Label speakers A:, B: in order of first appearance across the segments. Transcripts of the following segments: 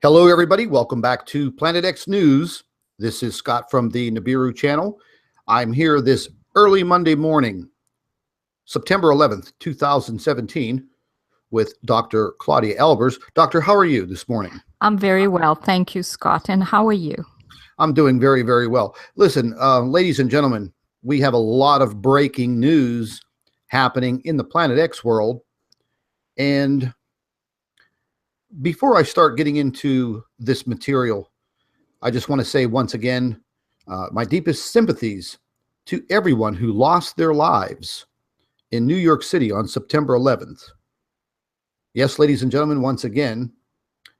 A: Hello, everybody. Welcome back to Planet X News. This is Scott from the Nibiru channel. I'm here this early Monday morning, September 11th, 2017, with Dr. Claudia Albers. Doctor, how are you this morning?
B: I'm very well. Thank you, Scott. And how are you?
A: I'm doing very, very well. Listen, ladies and gentlemen, we have a lot of breaking news happening in the Planet X world. And before I start getting into this material, I just want to say once again, my deepest sympathies to everyone who lost their lives in New York City on September 11th. Yes, ladies and gentlemen, once again,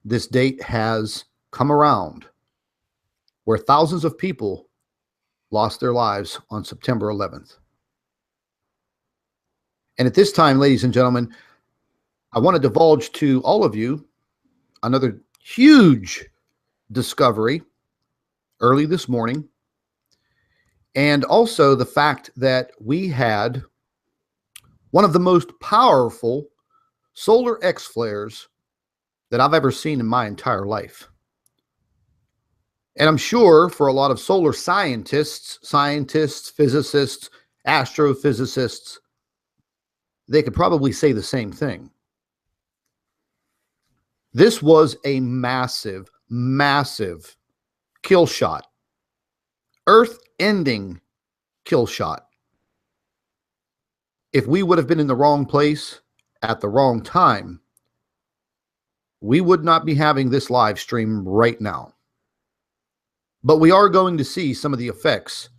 A: this date has come around where thousands of people lost their lives on September 11th. And at this time, ladies and gentlemen, I want to divulge to all of you another huge discovery early this morning, and also the fact that we had one of the most powerful solar X flares that I've ever seen in my entire life. And I'm sure for a lot of solar scientists, physicists, astrophysicists, they could probably say the same thing. This was a massive, massive kill shot, Earth-ending kill shot. If we would have been in the wrong place at the wrong time, we would not be having this live stream right now. But we are going to see some of the effects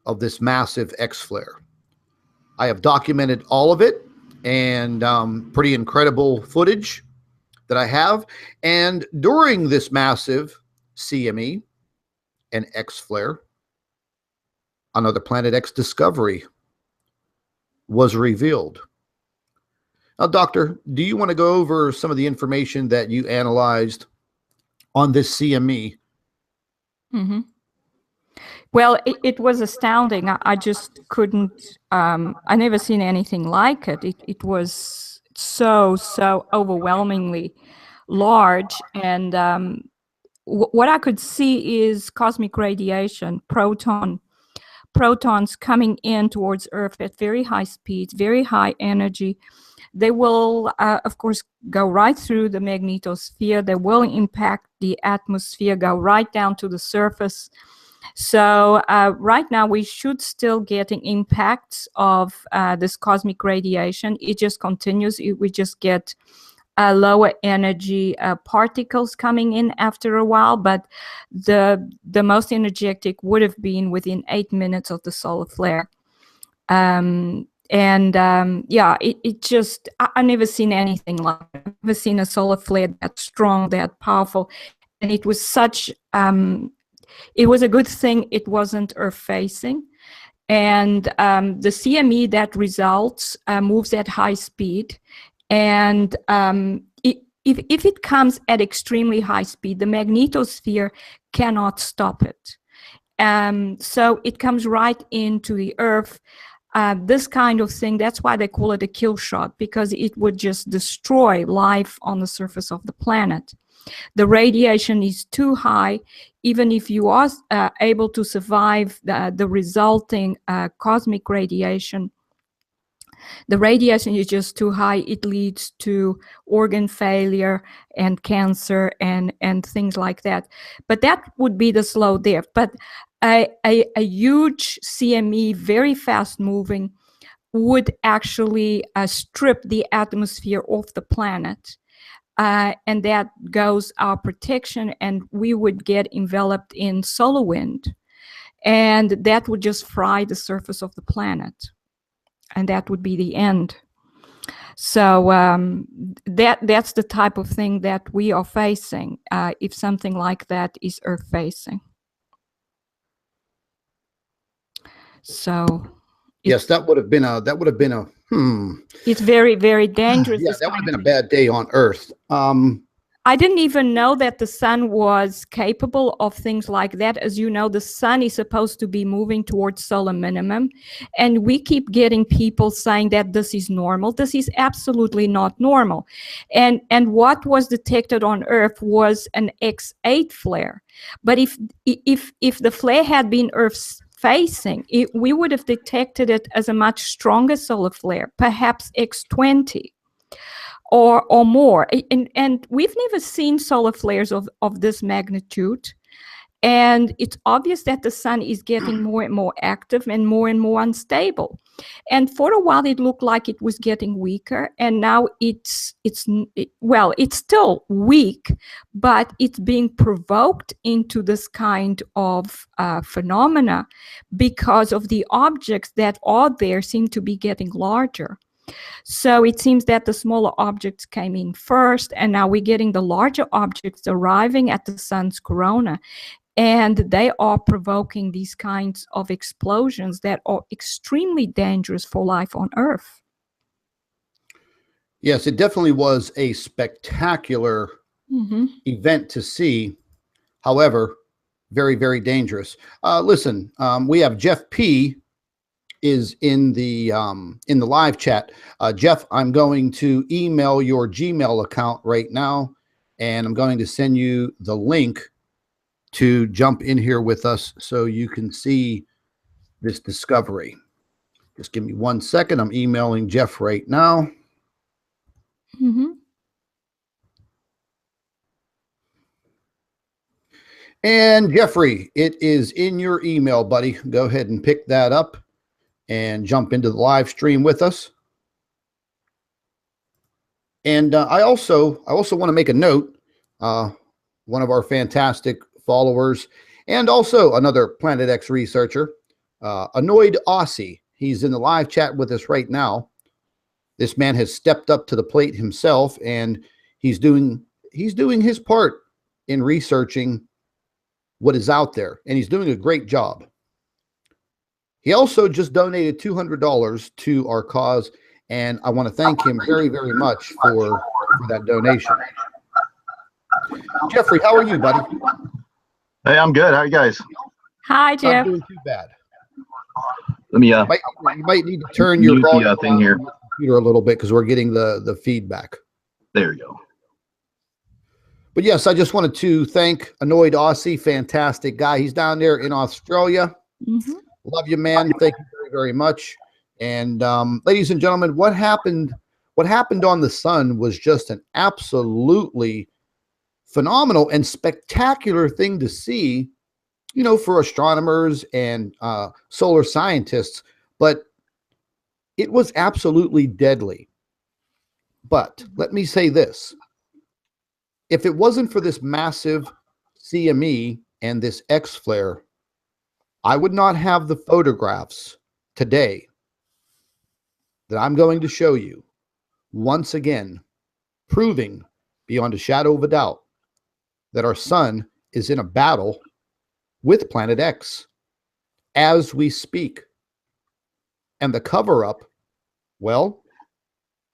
A: of this massive X flare. I have documented all of it, and pretty incredible footage that I have. And during this massive CME and X flare, another Planet X discovery was revealed. Now, Doctor, do you want to go over some of the information that you analyzed on this CME?
B: Mm-hmm. Well, it was astounding. I just couldn't, I never seen anything like it. It was so overwhelmingly large. And what I could see is cosmic radiation, protons coming in towards Earth at very high speeds, very high energy. They will, of course, go right through the magnetosphere. They will impact the atmosphere, go right down to the surface. So right now we should still getting impacts of this cosmic radiation. It just continues. We just get lower energy particles coming in after a while, but the most energetic would have been within 8 minutes of the solar flare. Yeah, it just, I never seen anything like it. I've never seen a solar flare that strong, that powerful. And it was such, it was a good thing it wasn't Earth facing. And the CME that results moves at high speed. And if it comes at extremely high speed, the magnetosphere cannot stop it. So it comes right into the Earth. This kind of thing, that's why they call it a kill shot, because it would just destroy life on the surface of the planet. The radiation is too high. Even if you are able to survive the resulting cosmic radiation, the radiation is just too high. It leads to organ failure and cancer and things like that. But that would be the slow death. But a huge CME, very fast moving, would actually strip the atmosphere off the planet. And that goes our protection, and we would get enveloped in solar wind. And that would just fry the surface of the planet. And that would be the end. So that's the type of thing that we are facing if something like that is Earth facing. So
A: yes, that would have been a
B: It's very, very dangerous.
A: Yeah, that would have been a bad day on Earth.
B: I didn't even know that the sun was capable of things like that. As you know, the sun is supposed to be moving towards solar minimum. And we keep getting people saying that this is normal. This is absolutely not normal. And what was detected on Earth was an X8 flare. But if the flare had been Earth's facing, we would have detected it as a much stronger solar flare, perhaps X20. Or more. And we've never seen solar flares of this magnitude. And it's obvious that the sun is getting more and more active and more unstable. And for a while, it looked like it was getting weaker. And now it's still weak, but it's being provoked into this kind of phenomena because of the objects that are there seem to be getting larger. So it seems that the smaller objects came in first, and now we're getting the larger objects arriving at the sun's corona. And they are provoking these kinds of explosions that are extremely dangerous for life on Earth.
A: Yes, it definitely was a spectacular event to see. However, very, very dangerous. Listen, we have Jeff P. is in the live chat. Jeff, I'm going to email your Gmail account right now, and I'm going to send you the link to jump in here with us so you can see this discovery. Just give me 1 second. I'm emailing Jeff right now. And Jeffrey, it is in your email, buddy. Go ahead and pick that up and jump into the live stream with us. And I also want to make a note. One of our fantastic followers, and also another Planet X researcher, Annoyed Aussie. He's in the live chat with us right now. This man has stepped up to the plate himself, and he's doing his part in researching what is out there, and he's doing a great job. He also just donated $200 to our cause, and I want to thank him very, very much for that donation. Jeffrey, how are you, buddy?
C: Hey, I'm good. How are you guys?
B: Hi, Jeff.
A: Not doing too bad.
C: Let me
A: you might need to turn your volume
C: thing here
A: on the computer a little bit because we're getting the feedback.
C: There you go.
A: But yes, I just wanted to thank Annoyed Aussie, fantastic guy. He's down there in Australia. Love you, man. Thank you very, very much. And ladies and gentlemen, what happened on the sun was just an absolutely phenomenal and spectacular thing to see, you know, for astronomers and solar scientists, but it was absolutely deadly. But let me say this. If it wasn't for this massive CME and this X flare, I would not have the photographs today that I'm going to show you, once again, proving beyond a shadow of a doubt that our sun is in a battle with Planet X as we speak. And the cover-up, well,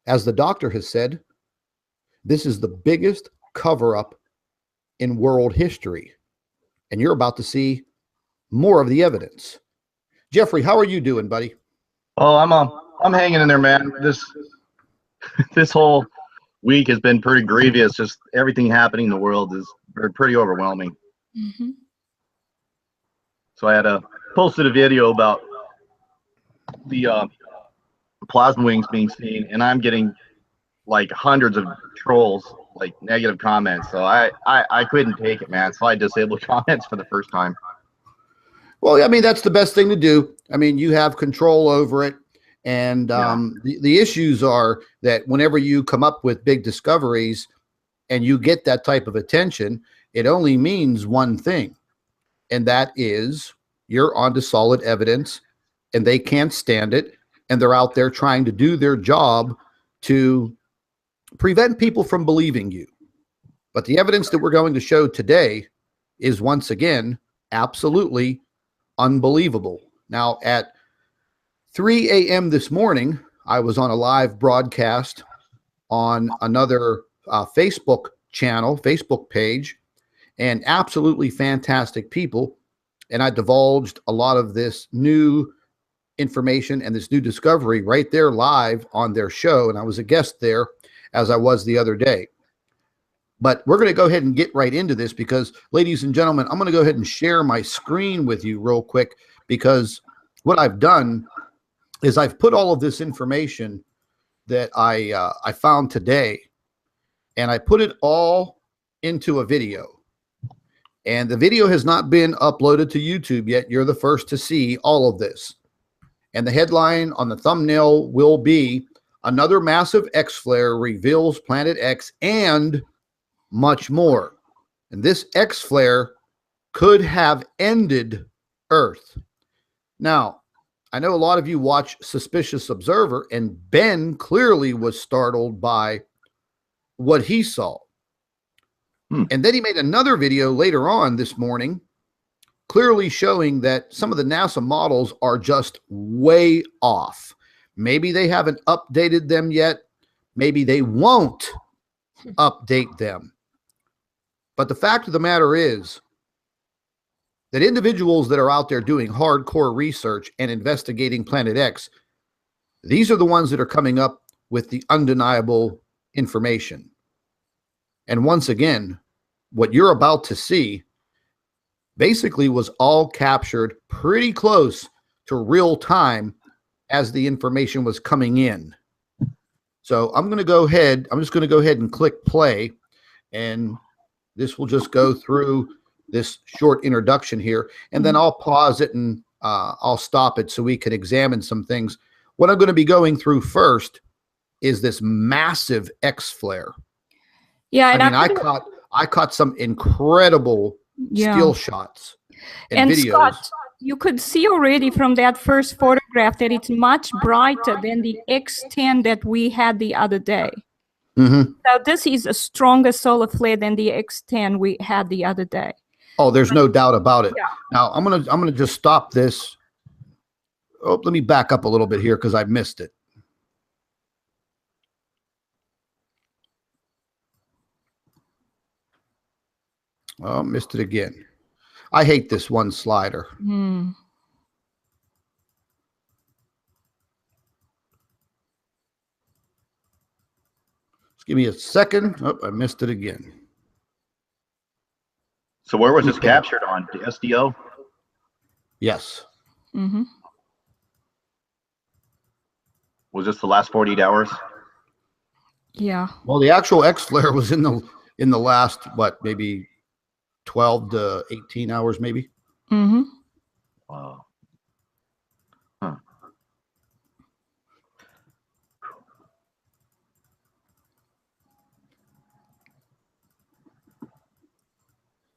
A: as the doctor has said, this is the biggest cover-up in world history. And you're about to see more of the evidence. Jeffrey, how are you doing, buddy?
C: Oh, I'm hanging in there, man. This whole week has been pretty grievous. Just everything happening in the world is pretty overwhelming. So I had posted a video about the plasma wings being seen, and I'm getting like hundreds of trolls, like negative comments. So I couldn't take it, man. So I disabled comments for the first time.
A: Well, I mean, that's the best thing to do. I mean, you have control over it. And the issues are that whenever you come up with big discoveries and you get that type of attention, it only means one thing. And that is you're onto solid evidence, and they can't stand it. And they're out there trying to do their job to prevent people from believing you. But the evidence that we're going to show today is once again absolutely unbelievable. Now, at 3 a.m. this morning, I was on a live broadcast on another Facebook channel, Facebook page, and absolutely fantastic people. And I divulged a lot of this new information and this new discovery right there live on their show. And I was a guest there, as I was the other day. But we're going to go ahead and get right into this because, ladies and gentlemen, I'm going to go ahead and share my screen with you real quick, because what I've done is I've put all of this information that I found today, and I put it all into a video. And the video has not been uploaded to YouTube yet. You're the first to see all of this. And the headline on the thumbnail will be "Another Massive X Flare Reveals Planet X and Much More." And this X flare could have ended Earth. Now, I know a lot of you watch Suspicious Observer, and Ben clearly was startled by what he saw. And then he made another video later on this morning, clearly showing that some of the NASA models are just way off. Maybe they haven't updated them yet. Maybe they won't update them. But the fact of the matter is that individuals that are out there doing hardcore research and investigating Planet X, these are the ones that are coming up with the undeniable information. And once again, what you're about to see basically was all captured pretty close to real time as the information was coming in. So I'm just going to go ahead and click play, and this will just go through this short introduction here, and then I'll pause it and I'll stop it so we can examine some things. What I'm going to be going through first is this massive X flare.
B: Yeah, and
A: I caught some incredible still shots and videos.
B: Scott, you could see already from that first photograph that it's much brighter than the X10 that we had the other day. So this is a stronger solar flare than the X10 we had the other day.
A: Oh, there's no doubt about it.
B: Yeah.
A: Now I'm gonna just stop this. Oh, let me back up a little bit here because I missed it. Oh, missed it again. I hate this one slider. Just give me a second. Oh, I missed it again.
C: So where was this captured on? The SDO?
A: Yes.
C: Was this the last 48 hours?
B: Yeah.
A: Well, the actual X flare was in the last, what, maybe 12 to 18 hours, maybe.
C: Wow. Huh.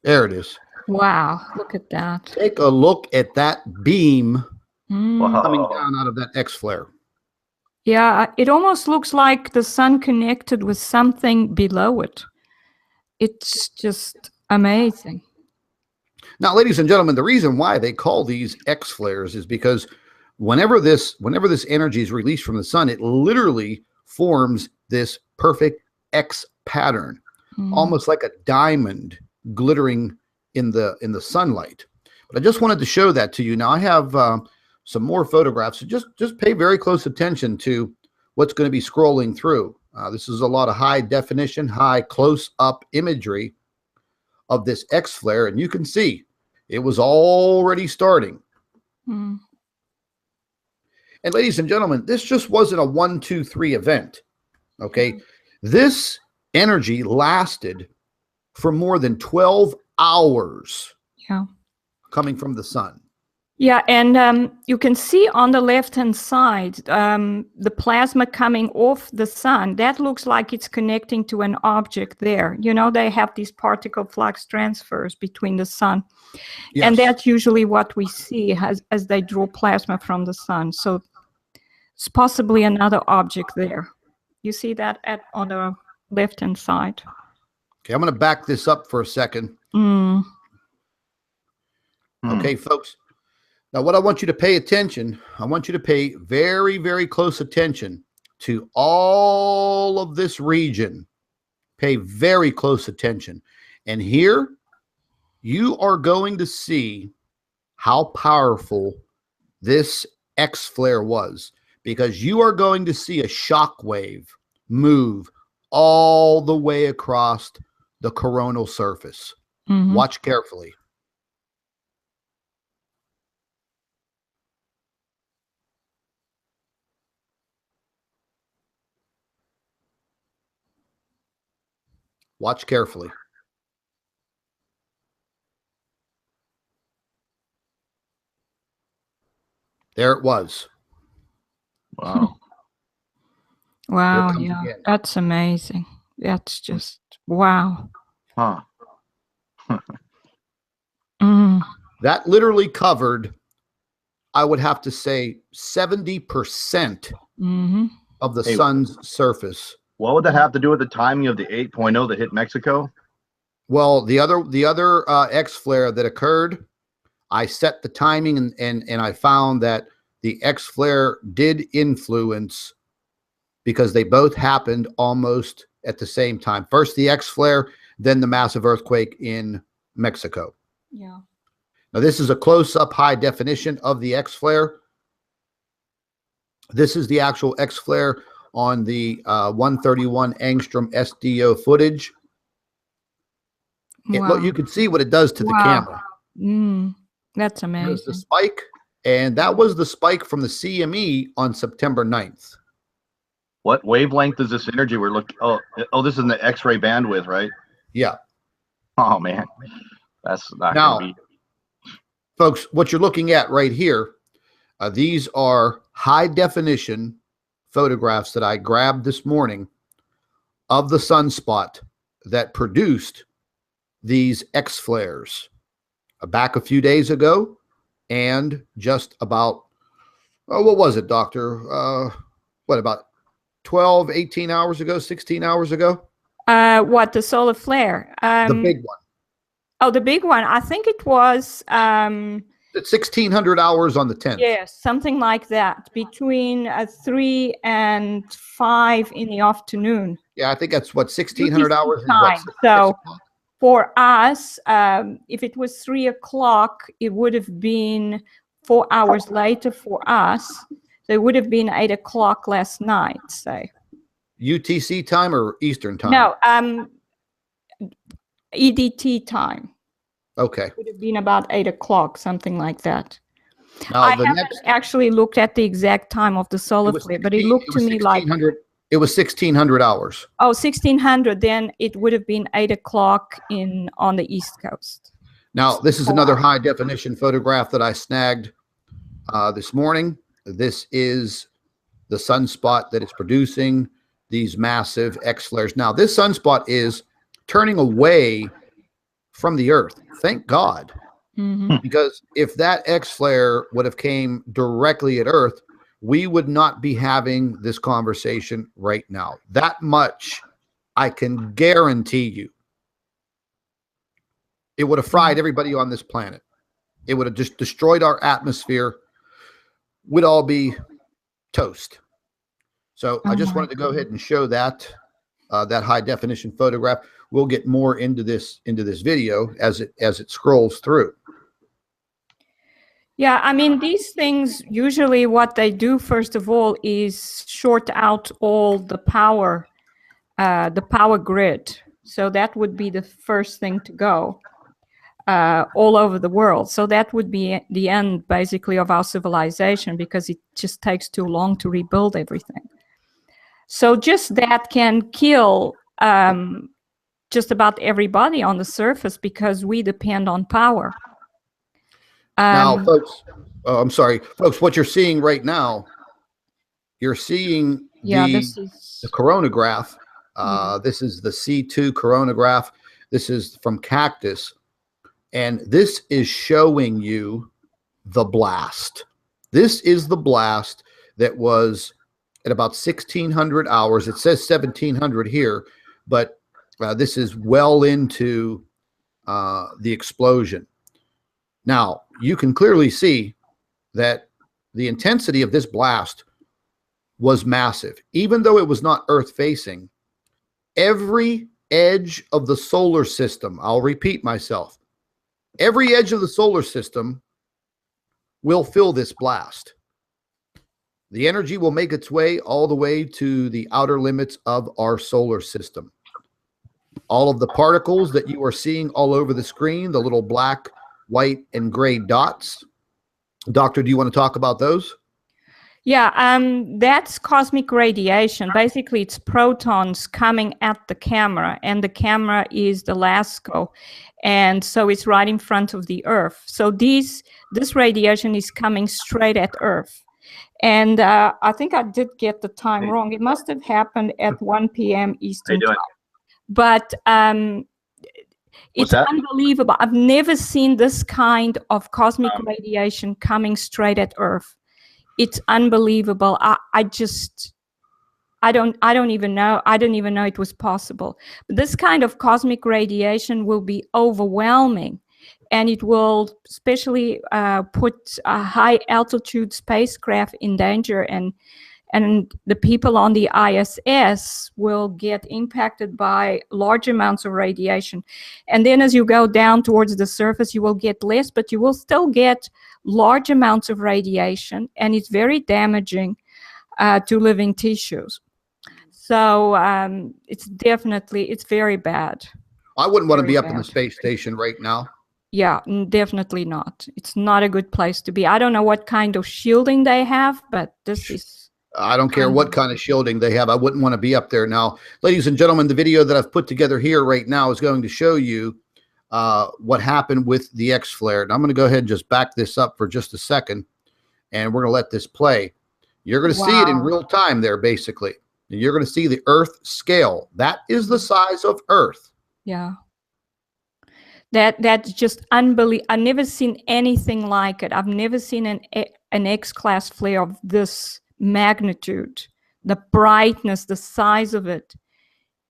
A: There it is.
B: Wow, look at that.
A: Take a look at that beam
C: Wow.
A: coming down out of that X flare.
B: Yeah, it almost looks like the sun connected with something below it. It's just amazing.
A: Now, ladies and gentlemen, the reason why they call these X flares is because whenever this energy is released from the sun, it literally forms this perfect X pattern, almost like a diamond glittering in the sunlight. But I just wanted to show that to you. Now I have some more photographs, so just pay very close attention to what's going to be scrolling through. This is a lot of high definition, high close-up imagery of this X flare, and you can see it was already starting. And ladies and gentlemen, this just wasn't a 1, 2, 3 event. Okay, this energy lasted for more than 12 hours. Coming from the sun.
B: Yeah, and you can see on the left-hand side, the plasma coming off the sun. That looks like it's connecting to an object there. You know, they have these particle flux transfers between the sun.
A: Yes.
B: And that's usually what we see as they draw plasma from the sun. So it's possibly another object there. You see that on the left-hand side.
A: Okay, I'm going to back this up for a second. Okay, folks. Now, what I want you to pay attention, I want you to pay very, very close attention to all of this region Pay very close attention. And here you are going to see how powerful this X flare was, because you are going to see a shock wave move all the way across the coronal surface. Watch carefully. Watch carefully. There it was.
C: Wow.
B: Wow,
A: comes
B: yeah,
A: again.
B: that's amazing. That's just, wow.
C: Huh.
A: That literally covered, I would have to say, 70% of the sun's surface.
C: What would that have to do with the timing of the 8.0 that hit Mexico?
A: Well, the other X flare that occurred, I set the timing and I found that the X flare did influence, because they both happened almost at the same time. First the X flare, then the massive earthquake in Mexico.
B: Yeah.
A: Now this is a close-up high definition of the X flare. This is the actual X flare on the 131 angstrom SDO footage.
B: Wow.
A: You can see what it does to the camera.
B: That's
A: Here's
B: amazing.
A: the spike, and that was the spike from the CME on September 9th.
C: What wavelength is this energy we're looking? Oh, this is in the X-ray bandwidth, right?
A: Yeah.
C: Oh man, that's not
A: Now,
C: gonna be.
A: folks, what you're looking at right here, these are high definition photographs that I grabbed this morning of the sunspot that produced these X flares back a few days ago, and just about, what was it, Doctor? What, about 12, 18 hours ago, 16 hours ago?
B: What, the solar flare?
A: The big one.
B: Oh, the big one. I think it was
A: It's 1600 hours on the 10th.
B: yes, something like that, between 3 and 5 in the afternoon.
A: Yeah, I think that's what, 1600
B: UTC
A: hours is
B: time.
A: what, 6
B: So
A: o'clock?
B: for us, if it was 3 o'clock, it would have been 4 hours later for us. So it would have been 8 o'clock last night, say.
A: UTC time or Eastern time?
B: No, EDT time.
A: Okay.
B: It would have been about 8 o'clock, something like that.
A: Now,
B: I
A: the
B: haven't
A: next,
B: actually looked at the exact time of the solar flare, but it looked to me like,
A: it was 1600 hours.
B: oh, 1600, then it would have been 8 o'clock on the East Coast.
A: Now, this is another high definition photograph that I snagged this morning. This is the sunspot that is producing these massive X flares. Now, this sunspot is turning away from the Earth. Thank God. Because if that X flare would have came directly at Earth, we would not be having this conversation right now. That much I can guarantee you. It would have fried everybody on this planet. It would have just destroyed our atmosphere. We'd all be toast. So I just wanted to go ahead and show that that high definition photograph. We'll get more into this video as it scrolls through.
B: Yeah, I mean, these things, usually what they do, first of all, is short out all the power grid. So that would be the first thing to go all over the world. So that would be the end, basically, of our civilization, because it just takes too long to rebuild everything. So just that can kill just about everybody on the surface, because we depend on power.
A: Now, folks, I'm sorry, folks, what you're seeing right now, you're seeing the coronagraph. This is the C2 coronagraph. This is from Cactus. And this is showing you the blast. This is the blast that was at about 1600 hours. It says 1700 here, but this is well into the explosion. Now, you can clearly see that the intensity of this blast was massive. Even though it was not Earth facing, every edge of the solar system, I'll repeat myself, every edge of the solar system will feel this blast. The energy will make its way all the way to the outer limits of our solar system. All of the particles that you are seeing all over the screen, the little black, white, and gray dots. Doctor, do you want to talk about those?
B: Yeah, that's cosmic radiation. Basically, it's protons coming at the camera, and the camera is the LASCO, and so it's right in front of the Earth. So this radiation is coming straight at Earth. And I think I did get the time wrong. It must have happened at 1 p.m. Eastern time. But it's unbelievable. I've never seen this kind of cosmic radiation coming straight at Earth. It's unbelievable. I don't even know. I didn't even know it was possible. But this kind of cosmic radiation will be overwhelming, and it will especially put a high altitude spacecraft in danger, and the people on the ISS will get impacted by large amounts of radiation. And then as you go down towards the surface, you will get less, but you will still get large amounts of radiation, and it's very damaging to living tissues. So it's very bad.
A: I wouldn't want to be up in the space station right now.
B: Yeah, definitely not. It's not a good place to be. I don't know what kind of shielding they have, but this is...
A: I don't care what kind of shielding they have. I wouldn't want to be up there now. Ladies and gentlemen, the video that I've put together here right now is going to show you what happened with the X flare. And I'm going to go ahead and just back this up for just a second, and we're going to let this play. You're going to see it in real time there, basically. And you're going to see the Earth scale. That is the size of Earth.
B: Yeah. That's just unbelievable. I've never seen anything like it. I've never seen an X-class flare of this magnitude, the brightness, the size of it.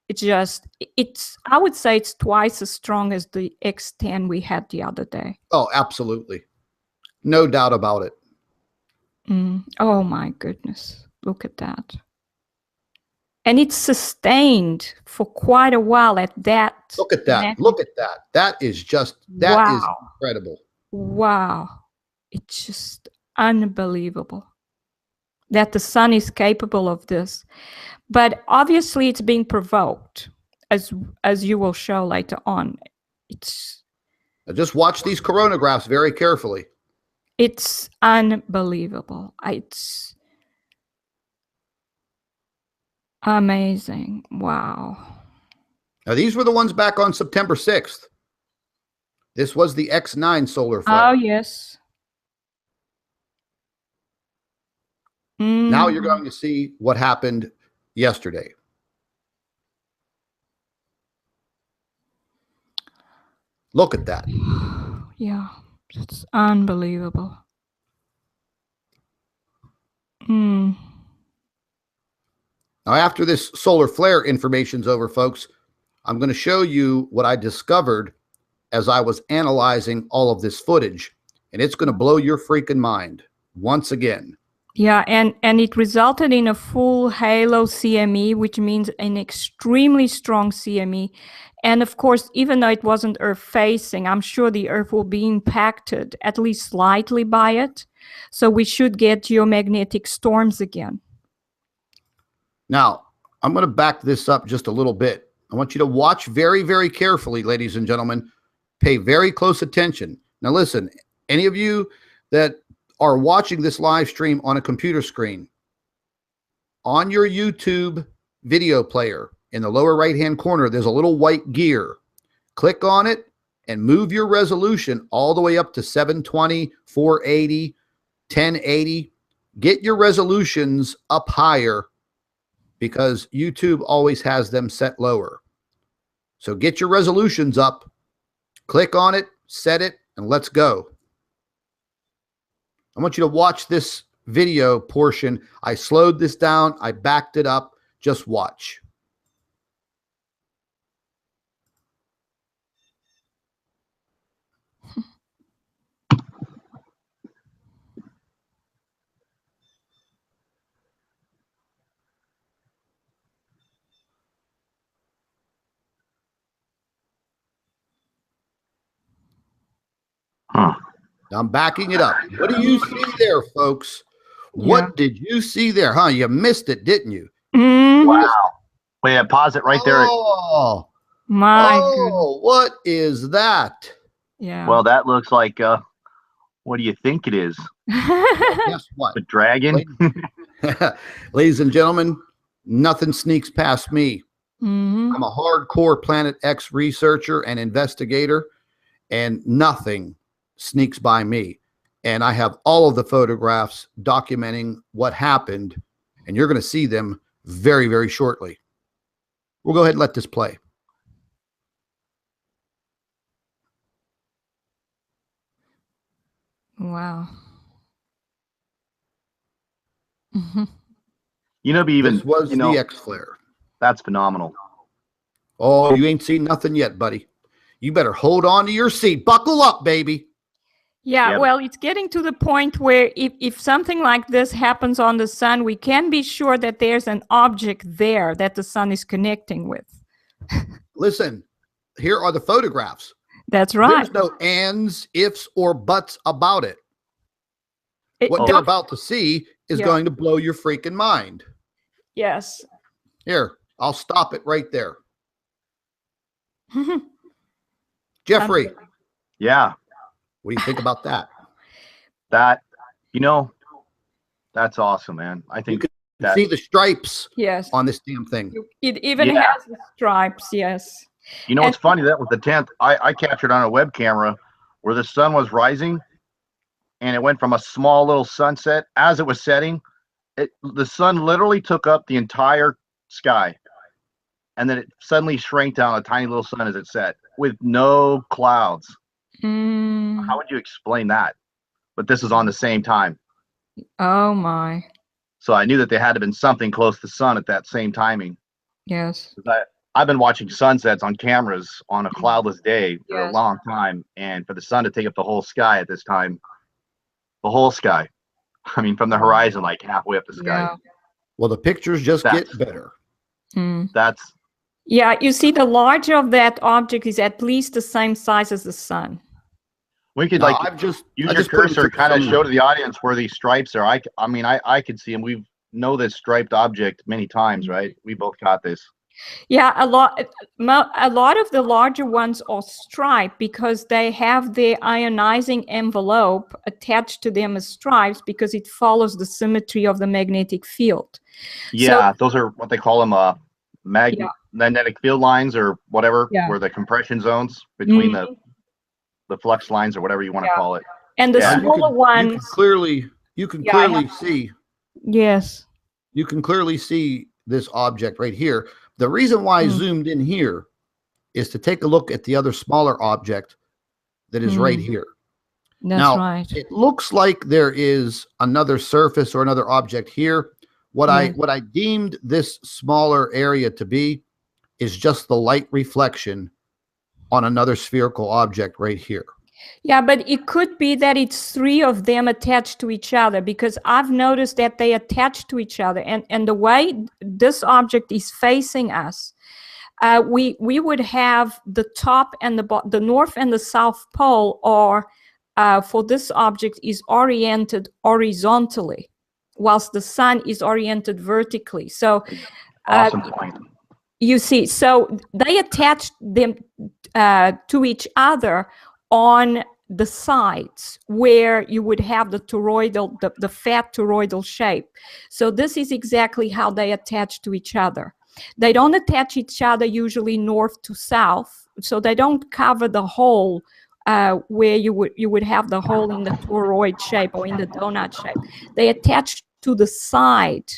B: I would say it's twice as strong as the X10 we had the other day.
A: Oh, absolutely. No doubt about it.
B: Oh my goodness. Look at that. And it's sustained for quite a while at that.
A: Look at that. Look at that. That is just, that is incredible.
B: Wow. It's just unbelievable that the sun is capable of this. But obviously it's being provoked, as you will show later on.
A: Just watch these coronagraphs very carefully.
B: It's unbelievable. It's amazing. Wow.
A: Now, these were the ones back on September 6th. This was the X9 solar flare.
B: Oh, yes.
A: Now you're going to see what happened yesterday. Look at that.
B: Yeah, it's unbelievable.
A: Now, after this solar flare information's over, folks, I'm going to show you what I discovered as I was analyzing all of this footage, and it's going to blow your freaking mind once again.
B: Yeah, and it resulted in a full halo CME, which means an extremely strong CME. And of course, even though it wasn't Earth facing, I'm sure the Earth will be impacted at least slightly by it. So we should get geomagnetic storms again.
A: Now, I'm going to back this up just a little bit. I want you to watch very, very carefully, ladies and gentlemen. Pay very close attention. Now, listen, any of you that are watching this live stream on a computer screen, on your YouTube video player, in the lower right-hand corner, there's a little white gear. Click on it and move your resolution all the way up to 720, 480, 1080. Get your resolutions up higher because YouTube always has them set lower. So get your resolutions up, click on it, set it, and let's go. I want you to watch this video portion. I slowed this down. I backed it up. Just watch. I'm backing it up. What do you see there, folks?
B: Yeah.
A: What did you see there? Huh? You missed it, didn't you?
B: Mhm.
C: Wow. Wait, pause it right there.
A: Oh,
B: My goodness.
A: oh, what is that?
B: Yeah.
C: Well, that looks like, what do you think it is?
A: Guess what?
C: The dragon?
A: Ladies and gentlemen, nothing sneaks past me.
B: Mhm.
A: I'm a hardcore Planet X researcher and investigator, and nothing sneaks by me. And I have all of the photographs documenting what happened, and you're going to see them very, very shortly. We'll go ahead and let this play.
B: Wow. Mhm.
C: You know,
A: This was
C: you know,
A: the X-flare.
C: that's phenomenal.
A: Oh, you ain't seen nothing yet, buddy. You better hold on to your seat. Buckle up, baby.
B: Yeah,
C: Yeah.
B: well, it's getting to the point where if something like this happens on the sun, we can be sure that there's an object there that the sun is connecting with.
A: Listen, here are the photographs.
B: That's right.
A: There's no ands, ifs, or buts about it. What
B: It
A: you're
B: does-
A: about to see is
B: Yeah.
A: going to blow your freaking mind.
B: Yes.
A: Here, I'll stop it right there. Jeffrey,
C: Yeah.
A: what do you think about that?
C: That, you know, that's awesome, man. I think
A: You
C: that,
A: see the stripes
B: Yes.
A: on this damn thing.
B: It even
C: Yeah.
B: has the stripes. Yes.
C: you know, what's funny, that was the 10th. I captured on a web camera where the sun was rising and it went from a small little sunset as it was setting. The sun literally took up the entire sky. And then it suddenly shrank down a tiny little sun as it set with no clouds.
B: Mm.
C: How would you explain that? But this is on the same time.
B: Oh my.
C: So I knew that there had to have been something close to the sun at that same timing.
B: Yes.
C: I've been watching sunsets on cameras on a cloudless day for a
B: Yes.
C: long time. And for the sun to take up the whole sky at this time, the whole sky, I mean, from the horizon, like halfway up the sky.
B: Yeah.
A: Well, the pictures just
C: That's-
A: get better.
B: Mm.
C: That's,
B: Yeah. You see, the larger of that object is at least the same size as the sun.
C: we could
A: Now,
C: like
A: I've just
C: use
A: I
C: your
A: just put 'em
C: cursor,
A: through
C: kind of
A: some-
C: show to the audience where these stripes are. I mean, I could see them. We know this striped object many times, right? We both caught this.
B: Yeah, a lot of the larger ones are striped because they have their ionizing envelope attached to them as stripes because it follows the symmetry of the magnetic field.
C: Yeah, those are what they call them,
B: Yeah.
C: magnetic field lines or whatever,
B: Yeah.
C: where the compression zones between
B: Mhm.
C: the flux lines or whatever you want to
B: Yeah.
C: call it.
B: And the
C: Yeah.
A: You
B: smaller
A: can
B: ones,
A: clearly
B: Yeah, I have-
A: see
B: yes.
A: you can clearly see this object right here. The reason why I
B: Mm.
A: zoomed in here is to take a look at the other smaller object that is right
B: Mm.
A: here.
B: That's
A: Now,
B: right.
A: it looks like there is another surface or another object here. What
B: Yeah.
A: I deemed this smaller area to be is just the light reflection on another spherical object right here.
B: Yeah, but it could be that it's three of them attached to each other because I've noticed that they attach to each other. And the way this object is facing us, we would have the top and the north and the south pole are, for this object, is oriented horizontally, whilst the sun is oriented vertically. So
C: Awesome point.
B: you see, so they attach them to each other on the sides where you would have the toroidal, the fat toroidal shape. So this is exactly how they attach to each other. They don't attach each other usually north to south, so they don't cover the hole where you would have the hole in the toroid shape or in the donut shape. They attach to the side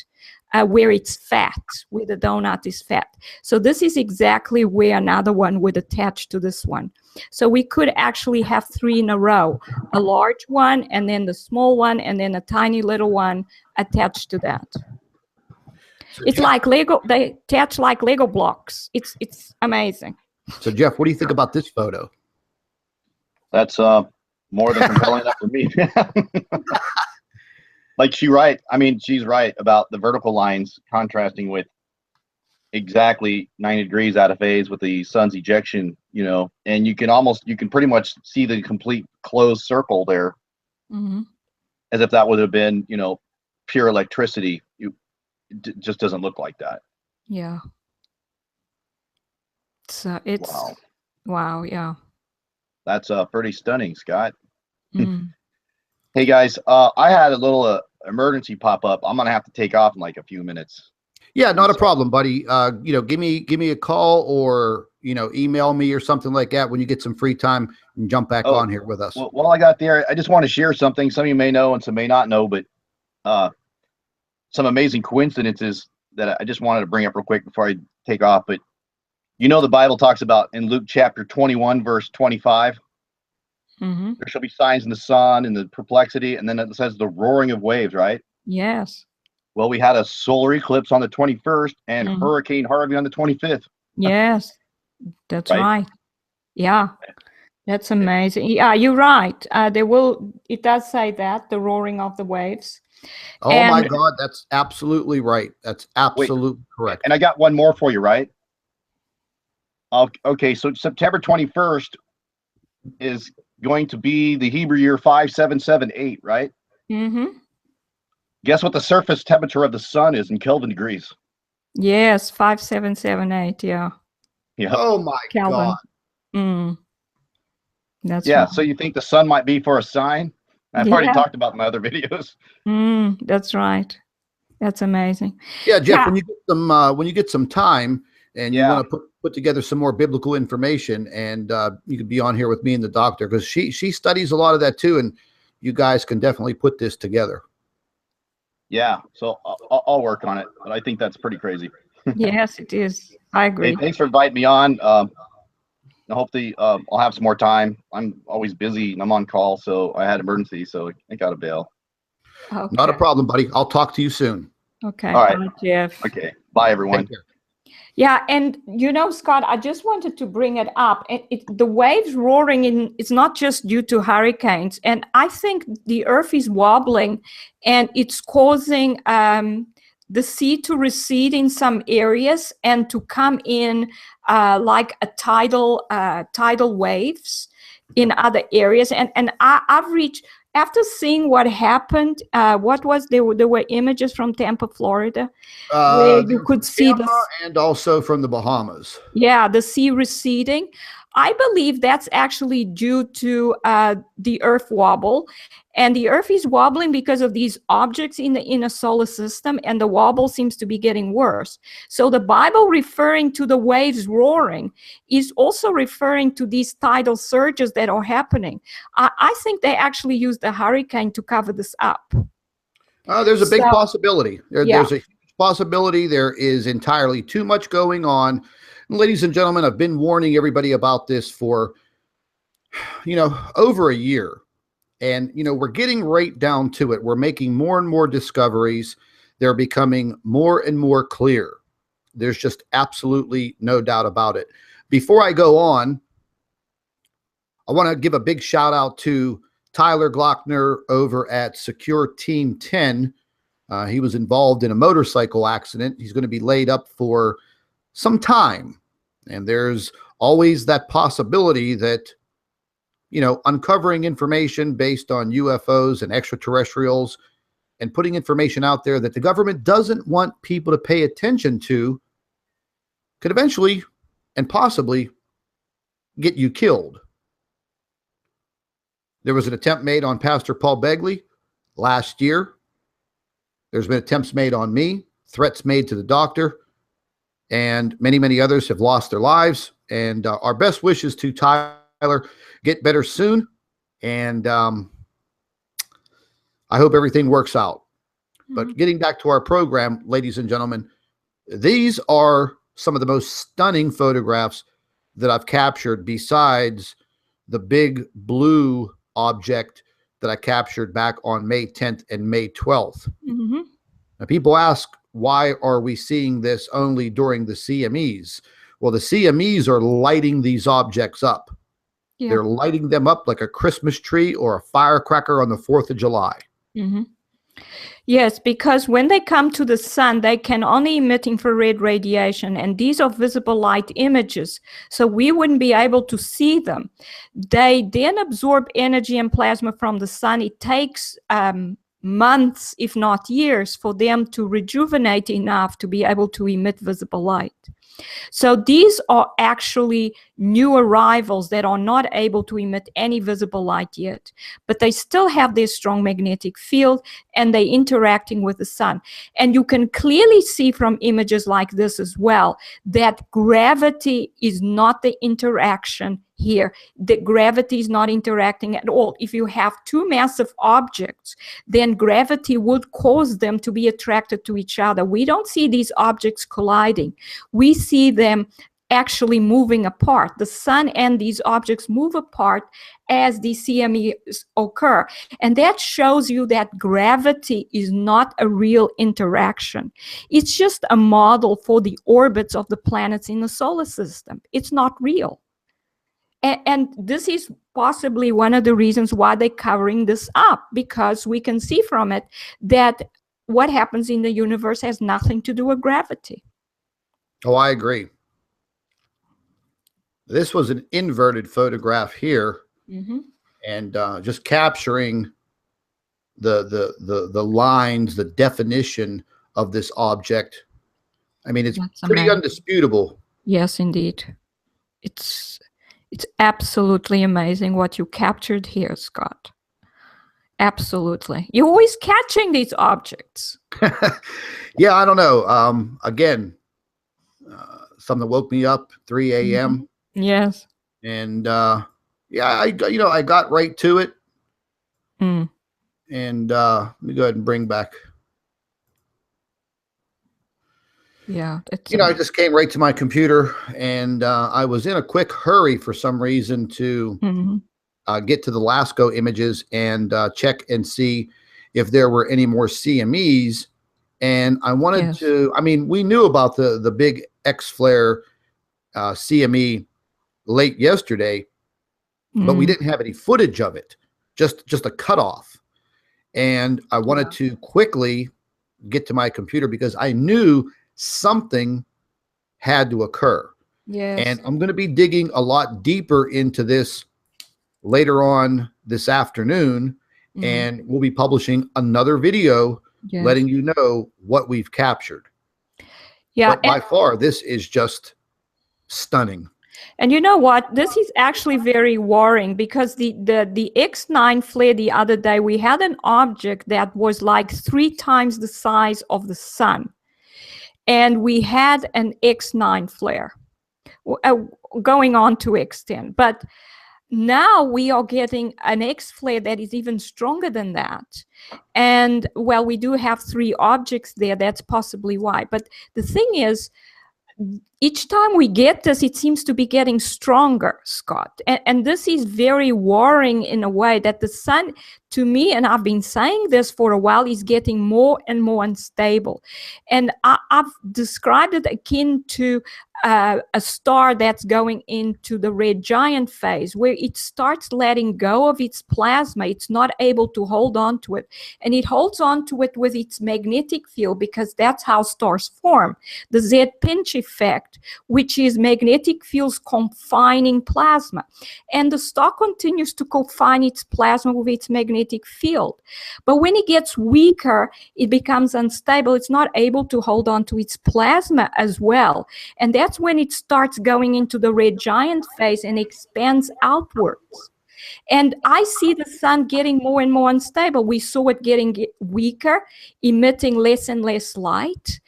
B: where it's fat, where the donut is fat. So this is exactly where another one would attach to this one. So we could actually have three in a row, a large one, and then the small one, and then a tiny little one attached to that.
A: So
B: It's
A: Jeff,
B: like Lego, they attach like Lego blocks. It's amazing.
A: so Jeff, what do you think about this photo?
C: That's more than compelling enough for me. Like she's right about the vertical lines contrasting with exactly 90 degrees out of phase with the sun's ejection you know, and you can pretty much see the complete closed circle there, as if that would have been, you know, pure electricity. It just doesn't look like that.
B: Yeah. So it's
C: Wow.
B: wow. Yeah.
C: That's pretty stunning, Scott. Hey guys, I had a little emergency pop up. I'm gonna have to take off in like a few minutes.
A: Yeah, not a problem, buddy. You know, give me a call, or, you know, email me or something like that when you get some free time, and jump back on here with us.
C: Well, while I got there, I just want to share something. Some of you may know and some may not know, but some amazing coincidences that I just wanted to bring up real quick before I take off. But you know, the Bible talks about in Luke chapter 21, verse 25, there shall be signs in the sun and the perplexity, and then it says the roaring of waves, right?
B: Yes.
C: Well, we had a solar eclipse on the 21st and Hurricane Harvey on the 25th.
B: Yes, that's right. Yeah, that's amazing. Yeah, you're right. It does say that, the roaring of the waves.
A: Oh my God, that's absolutely right. That's absolutely correct.
C: And I got one more for you, right? Okay, so September 21st is going to be the Hebrew year 5778, right? Guess what the surface temperature of the sun is in Kelvin degrees?
B: Yes, 5778. Yeah.
C: Yeah.
A: Oh my
B: Kelvin.
A: God.
B: That's
C: yeah.
B: right.
C: So you think the sun might be for a sign? I've already talked about in my other videos.
B: That's right. That's amazing.
A: Yeah, Jeff. Yeah. When you get some time and you want to put together some more biblical information, and you could be on here with me and the doctor, because she studies a lot of that too, and you guys can definitely put this together.
C: Yeah, so I'll work on it, but I think that's pretty crazy.
B: Yes, it is. I agree.
C: Hey, thanks for inviting me on. Hopefully I'll have some more time. I'm always busy and I'm on call, so I had emergency, so I got to bail.
B: Okay.
A: Not a problem, buddy. I'll talk to you soon.
B: Okay.
C: All right.
B: Bye, Jeff.
C: Okay. Bye, everyone.
B: Yeah, and you know, Scott, I just wanted to bring it up. The waves roaring it's not just due to hurricanes, and I think the Earth is wobbling, and it's causing the sea to recede in some areas and to come in like a tidal waves in other areas. And I've reached, after seeing what happened, there were images from Tampa, Florida, where you could see this,
A: and also from the Bahamas. Yeah,
B: the sea receding. I believe that's actually due to the Earth wobble, and the Earth is wobbling because of these objects in the inner solar system, and the wobble seems to be getting worse. So the Bible, referring to the waves roaring, is also referring to these tidal surges that are happening. I think they actually used the hurricane to cover this up.
A: There's a big possibility. There's a huge possibility. There is entirely too much going on. Ladies and gentlemen, I've been warning everybody about this for, over a year. And, we're getting right down to it. We're making more and more discoveries. They're becoming more and more clear. There's just absolutely no doubt about it. Before I go on, I want to give a big shout out to Tyler Glockner over at Secure Team 10. He was involved in a motorcycle accident. He's going to be laid up for some time. And there's always that possibility that, uncovering information based on UFOs and extraterrestrials and putting information out there that the government doesn't want people to pay attention to could eventually and possibly get you killed. There was an attempt made on Pastor Paul Begley last year. There's been attempts made on me, threats made to the doctor, and many, many others have lost their lives. And our best wishes to Tyler. Get better soon. And I hope everything works out. But getting back to our program, ladies and gentlemen, these are some of the most stunning photographs that I've captured, besides the big blue object that I captured back on May 10th and May 12th. Now, people ask, why are we seeing this only during the CMEs? Well, the CMEs are lighting these objects up. Yeah. They're lighting them up like a Christmas tree or a firecracker on the 4th of July.
B: Yes, because when they come to the sun, they can only emit infrared radiation, and these are visible light images, so we wouldn't be able to see them. They then absorb energy and plasma from the sun. It takes months, if not years, for them to rejuvenate enough to be able to emit visible light. So these are actually new arrivals that are not able to emit any visible light yet, but they still have their strong magnetic field and they're interacting with the sun. And you can clearly see from images like this as well that gravity is not the interaction here. The gravity is not interacting at all. If you have two massive objects, then gravity would cause them to be attracted to each other. We don't see these objects colliding. We see them actually moving apart. The sun and these objects move apart as the CMEs occur. And that shows you that gravity is not a real interaction. It's just a model for the orbits of the planets in the solar system. It's not real. And this is possibly one of the reasons why they're covering this up, because we can see from it that what happens in the universe has nothing to do with gravity.
A: Oh, I agree. This was an inverted photograph here, and just capturing the lines, the definition of this object. I mean, it's pretty undisputable.
B: Yes, indeed. It's absolutely amazing what you captured here, Scott. Absolutely. You're always catching these objects.
A: Yeah, I don't know. Again, something woke me up 3 a.m.
B: Yes.
A: And yeah, I got right to it. And let me go ahead and bring back.
B: Yeah.
A: I just came right to my computer, and I was in a quick hurry for some reason to get to the LASCO images and check and see if there were any more CMEs. And I wanted to, I mean, we knew about the big X-flare CME late yesterday, but we didn't have any footage of it, just a cutoff. And I wanted to quickly get to my computer because I knew something had to occur.
B: Yes.
A: And I'm going to be digging a lot deeper into this later on this afternoon, and we'll be publishing another video letting you know what we've captured.
B: Yeah.
A: But by far, this is just stunning.
B: And you know what? This is actually very worrying, because the X9 flare the other day, we had an object that was like 3 times the size of the sun. And we had an X9 flare going on to X10. But now we are getting an X flare that is even stronger than that. And well, we do have 3 objects there. That's possibly why. But the thing is, each time we get this, it seems to be getting stronger, Scott. And this is very worrying in a way that the sun, to me, and I've been saying this for a while, is getting more and more unstable. And I've described it akin to a star that's going into the red giant phase, where it starts letting go of its plasma. It's not able to hold on to it. And it holds on to it with its magnetic field, because that's how stars form. The Z-pinch effect, which is magnetic fields confining plasma. And the star continues to confine its plasma with its magnetic field. But when it gets weaker, it becomes unstable. It's not able to hold on to its plasma as well. And that's when it starts going into the red giant phase and expands outwards. And I see the sun getting more and more unstable. We saw it getting weaker, emitting less and less light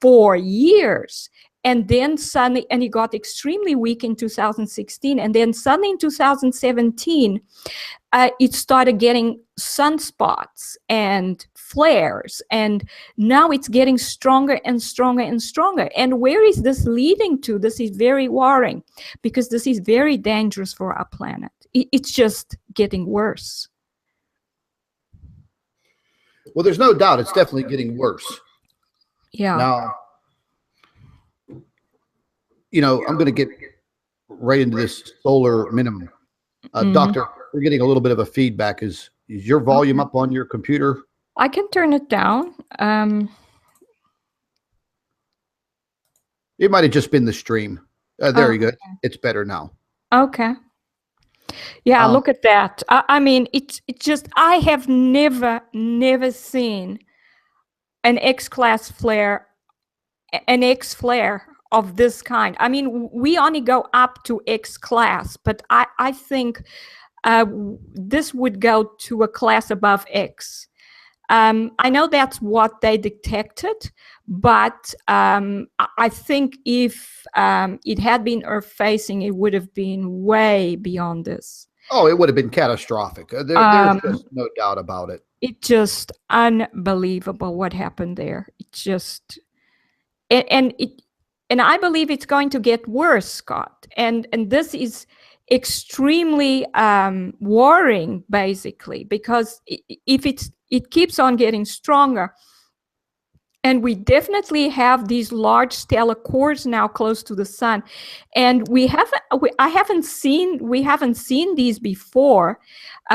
B: for years. And then suddenly, and it got extremely weak in 2016. And then suddenly in 2017, it started getting sunspots and flares. And now it's getting stronger and stronger and stronger. And where is this leading to? This is very worrying, because this is very dangerous for our planet. It's just getting worse.
A: Well, there's no doubt it's definitely getting worse.
B: Yeah.
A: Now, I'm going to get right into this solar minimum. Doctor, we're getting a little bit of a feedback. Is your volume up on your computer?
B: I can turn it down.
A: It might have just been the stream. There you go. It's better now.
B: Okay. Yeah, look at that. I mean, it's just, I have never seen an X-class flare, an X flare of this kind. I mean, we only go up to X-class, but I think this would go to a class above X. I know that's what they detected, but I think if it had been Earth-facing, it would have been way beyond this.
A: Oh, it would have been catastrophic. There's just no doubt about it.
B: It's just unbelievable what happened there. It's just, and I believe it's going to get worse, Scott. And this is extremely worrying, basically, because if it keeps on getting stronger, and we definitely have these large stellar cores now close to the sun, and we haven't seen these before.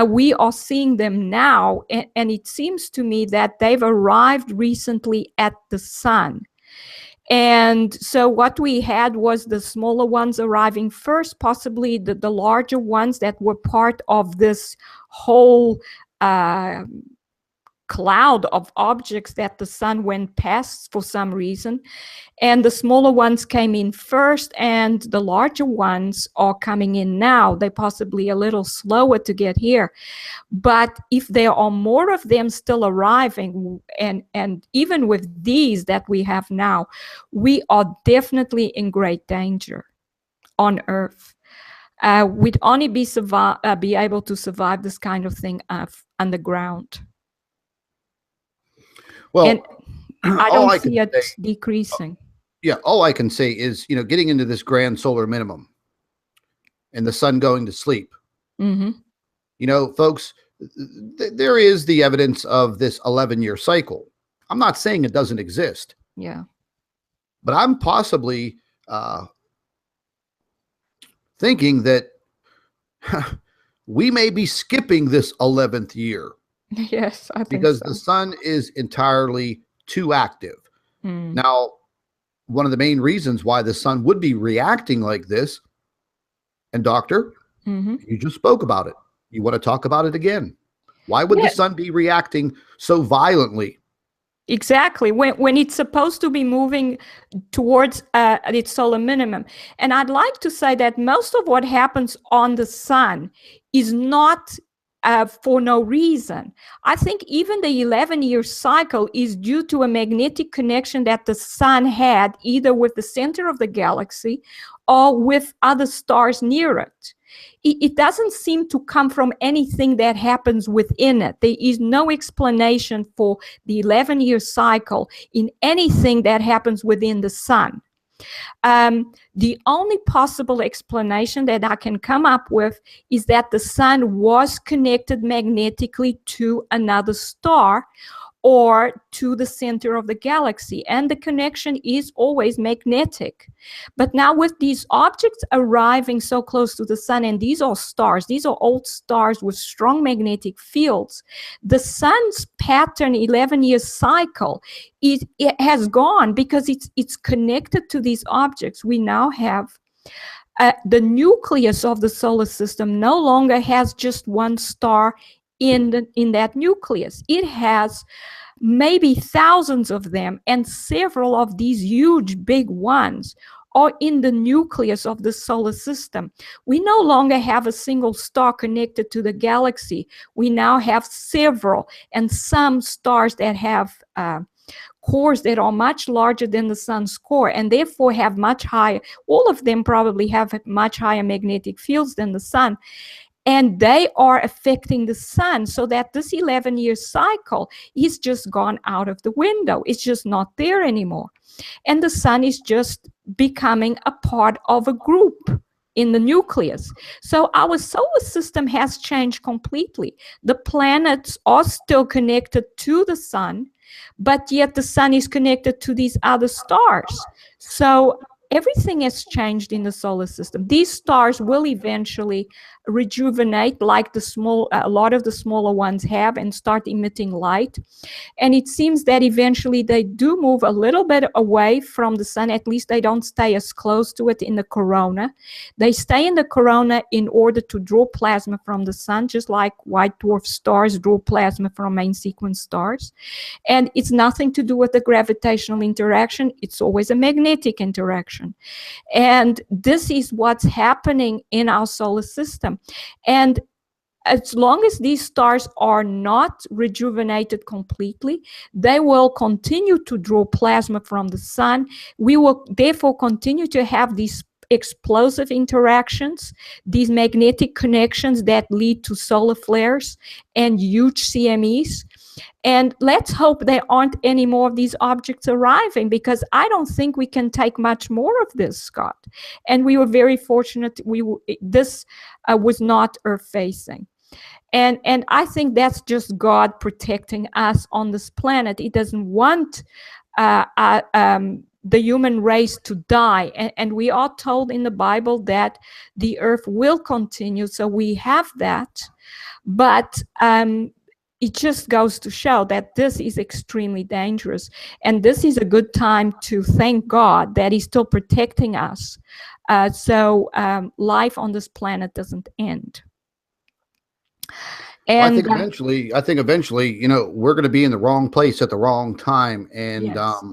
B: We are seeing them now, and it seems to me that they've arrived recently at the sun. And so what we had was the smaller ones arriving first, possibly the larger ones that were part of this whole cloud of objects that the sun went past for some reason. And the smaller ones came in first, and the larger ones are coming in now. They're possibly a little slower to get here. But if there are more of them still arriving, and even with these that we have now, we are definitely in great danger on Earth. We'd only be able to survive this kind of thing underground.
A: Well,
B: and I don't see it decreasing.
A: Yeah, all I can say is, getting into this grand solar minimum and the sun going to sleep.
B: Mm-hmm.
A: Folks, there is the evidence of this 11-year cycle. I'm not saying it doesn't exist.
B: Yeah.
A: But I'm possibly thinking that we may be skipping this 11th year.
B: Yes, I think
A: because
B: so.
A: the sun is entirely too active. Now, one of the main reasons why the sun would be reacting like this, and Doctor, you just spoke about it. You want to talk about it again? Why would the sun be reacting so violently?
B: Exactly, when it's supposed to be moving towards its solar minimum. And I'd like to say that most of what happens on the sun is not for no reason. I think even the 11-year cycle is due to a magnetic connection that the sun had either with the center of the galaxy or with other stars near it. It doesn't seem to come from anything that happens within it. There is no explanation for the 11-year cycle in anything that happens within the sun. The only possible explanation that I can come up with is that the sun was connected magnetically to another star or to the center of the galaxy, and the connection is always magnetic. But now with these objects arriving so close to the sun, and these are stars, these are old stars with strong magnetic fields, the sun's pattern 11-year cycle, it has gone because it's connected to these objects. We now have the nucleus of the solar system no longer has just one star in that nucleus. It has maybe thousands of them, and several of these huge big ones are in the nucleus of the solar system. We no longer have a single star connected to the galaxy. We now have several, and some stars that have cores that are much larger than the sun's core, and therefore have much higher, all of them probably have much higher magnetic fields than the sun. And they are affecting the sun, so that this 11-year cycle is just gone out of the window. It's just not there anymore. And the sun is just becoming a part of a group in the nucleus. So our solar system has changed completely. The planets are still connected to the sun, but yet the sun is connected to these other stars. So everything has changed in the solar system. These stars will eventually rejuvenate like a lot of the smaller ones have, and start emitting light. And it seems that eventually they do move a little bit away from the sun. At least they don't stay as close to it in the corona. They stay in the corona in order to draw plasma from the sun, just like white dwarf stars draw plasma from main sequence stars. And it's nothing to do with the gravitational interaction. It's always a magnetic interaction. And this is what's happening in our solar system. And as long as these stars are not rejuvenated completely, they will continue to draw plasma from the sun. We will therefore continue to have these explosive interactions, these magnetic connections that lead to solar flares and huge CMEs. And let's hope there aren't any more of these objects arriving, because I don't think we can take much more of this, Scott. And we were very fortunate. This was not Earth-facing. And I think that's just God protecting us on this planet. He doesn't want the human race to die. And we are told in the Bible that the Earth will continue. So we have that. But it just goes to show that this is extremely dangerous. And this is a good time to thank God that He's still protecting us. So life on this planet doesn't end. And
A: well, I think eventually, you know, we're going to be in the wrong place at the wrong time. And,
B: yes.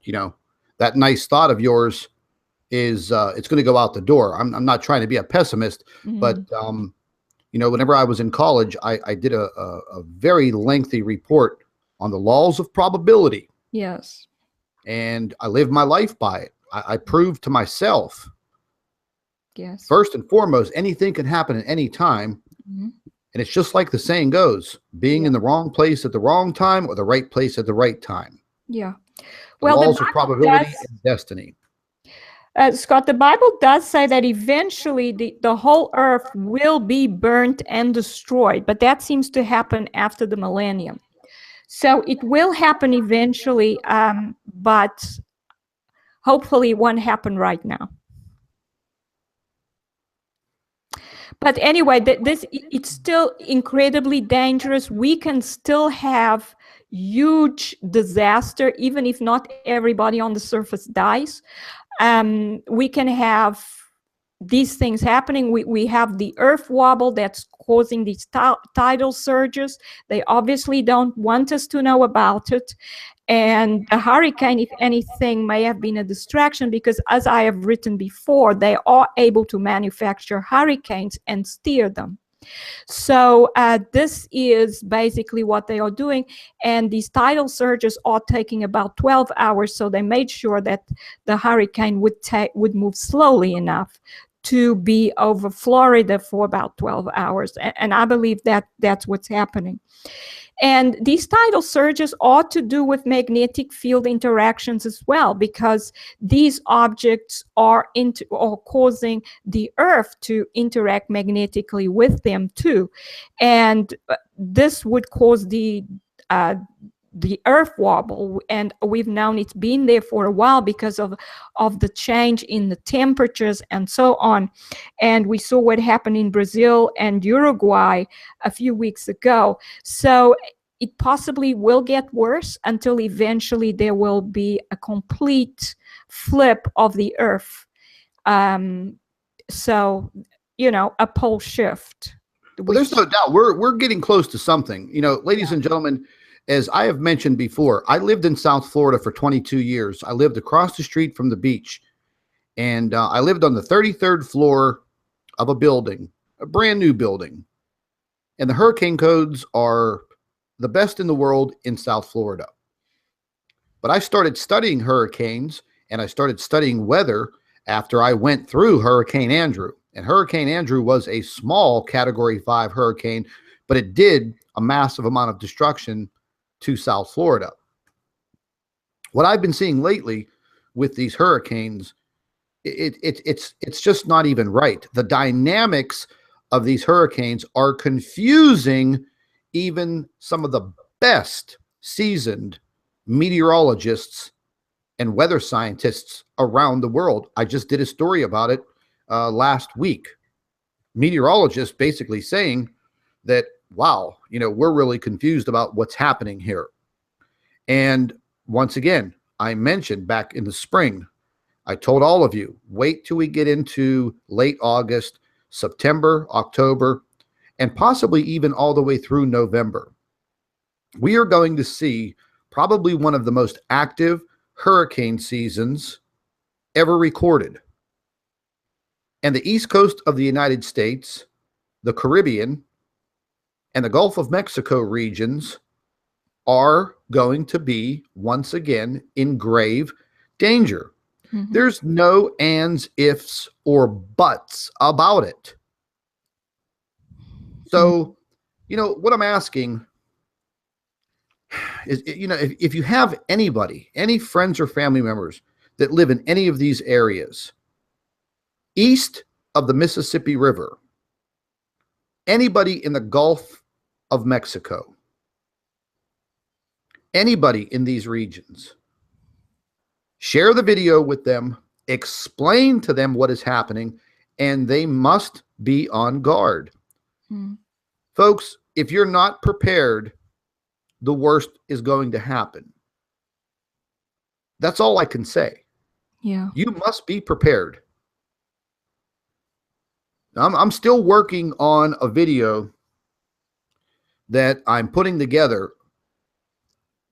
A: You know, that nice thought of yours is, it's going to go out the door. I'm not trying to be a pessimist, but, you know, whenever I was in college, I did a very lengthy report on the laws of probability.
B: Yes.
A: And I lived my life by it. I proved to myself,
B: yes,
A: first and foremost, anything can happen at any time. And it's just like the saying goes, being in the wrong place at the wrong time, or the right place at the right time.
B: Yeah.
A: Well, the laws of probability and destiny.
B: Scott, the Bible does say that eventually the whole earth will be burnt and destroyed, but that seems to happen after the millennium. So it will happen eventually, but hopefully it won't happen right now. But anyway, it's still incredibly dangerous. We can still have huge disaster, even if not everybody on the surface dies. We can have these things happening. We have the earth wobble that's causing these tidal surges. They obviously don't want us to know about it. And the hurricane, if anything, may have been a distraction, because as I have written before, they are able to manufacture hurricanes and steer them. So this is basically what they are doing. And these tidal surges are taking about 12 hours. So they made sure that the hurricane would move slowly enough to be over Florida for about 12 hours. And I believe that that's what's happening. And these tidal surges are to do with magnetic field interactions as well, because these objects are causing the Earth to interact magnetically with them too. And this would cause the earth wobble, and we've known it's been there for a while because of the change in the temperatures and so on. And we saw what happened in Brazil and Uruguay a few weeks ago. So it possibly will get worse until eventually there will be a complete flip of the earth. So, you know, a pole shift.
A: Well, there's no doubt we're getting close to something. You know, ladies and gentlemen, as I have mentioned before, I lived in South Florida for 22 years. I lived across the street from the beach, and I lived on the 33rd floor of a building, a brand new building. And the hurricane codes are the best in the world in South Florida. But I started studying hurricanes, and I started studying weather after I went through Hurricane Andrew. And Hurricane Andrew was a small Category 5 hurricane, but it did a massive amount of destruction to South Florida. What I've been seeing lately with these hurricanes, it's just not even right. The dynamics of these hurricanes are confusing even some of the best seasoned meteorologists and weather scientists around the world. I just did a story about it last week. Meteorologists basically saying that, wow, we're really confused about what's happening here. And once again, I mentioned back in the spring, I told all of you, wait till we get into late August, September, October, and possibly even all the way through November. We are going to see probably one of the most active hurricane seasons ever recorded. And the east coast of the United States, the Caribbean, and the Gulf of Mexico regions are going to be once again in grave danger. Mm-hmm. There's no ands, ifs, or buts about it. So, what I'm asking is, if you have anybody, any friends or family members that live in any of these areas, east of the Mississippi River, anybody in the Gulf of Mexico, anybody in these regions, share the video with them, explain to them what is happening, and they must be on guard. Folks, if you're not prepared, the worst is going to happen. That's all I can say.
B: Yeah.
A: You must be prepared. I'm still working on a video that I'm putting together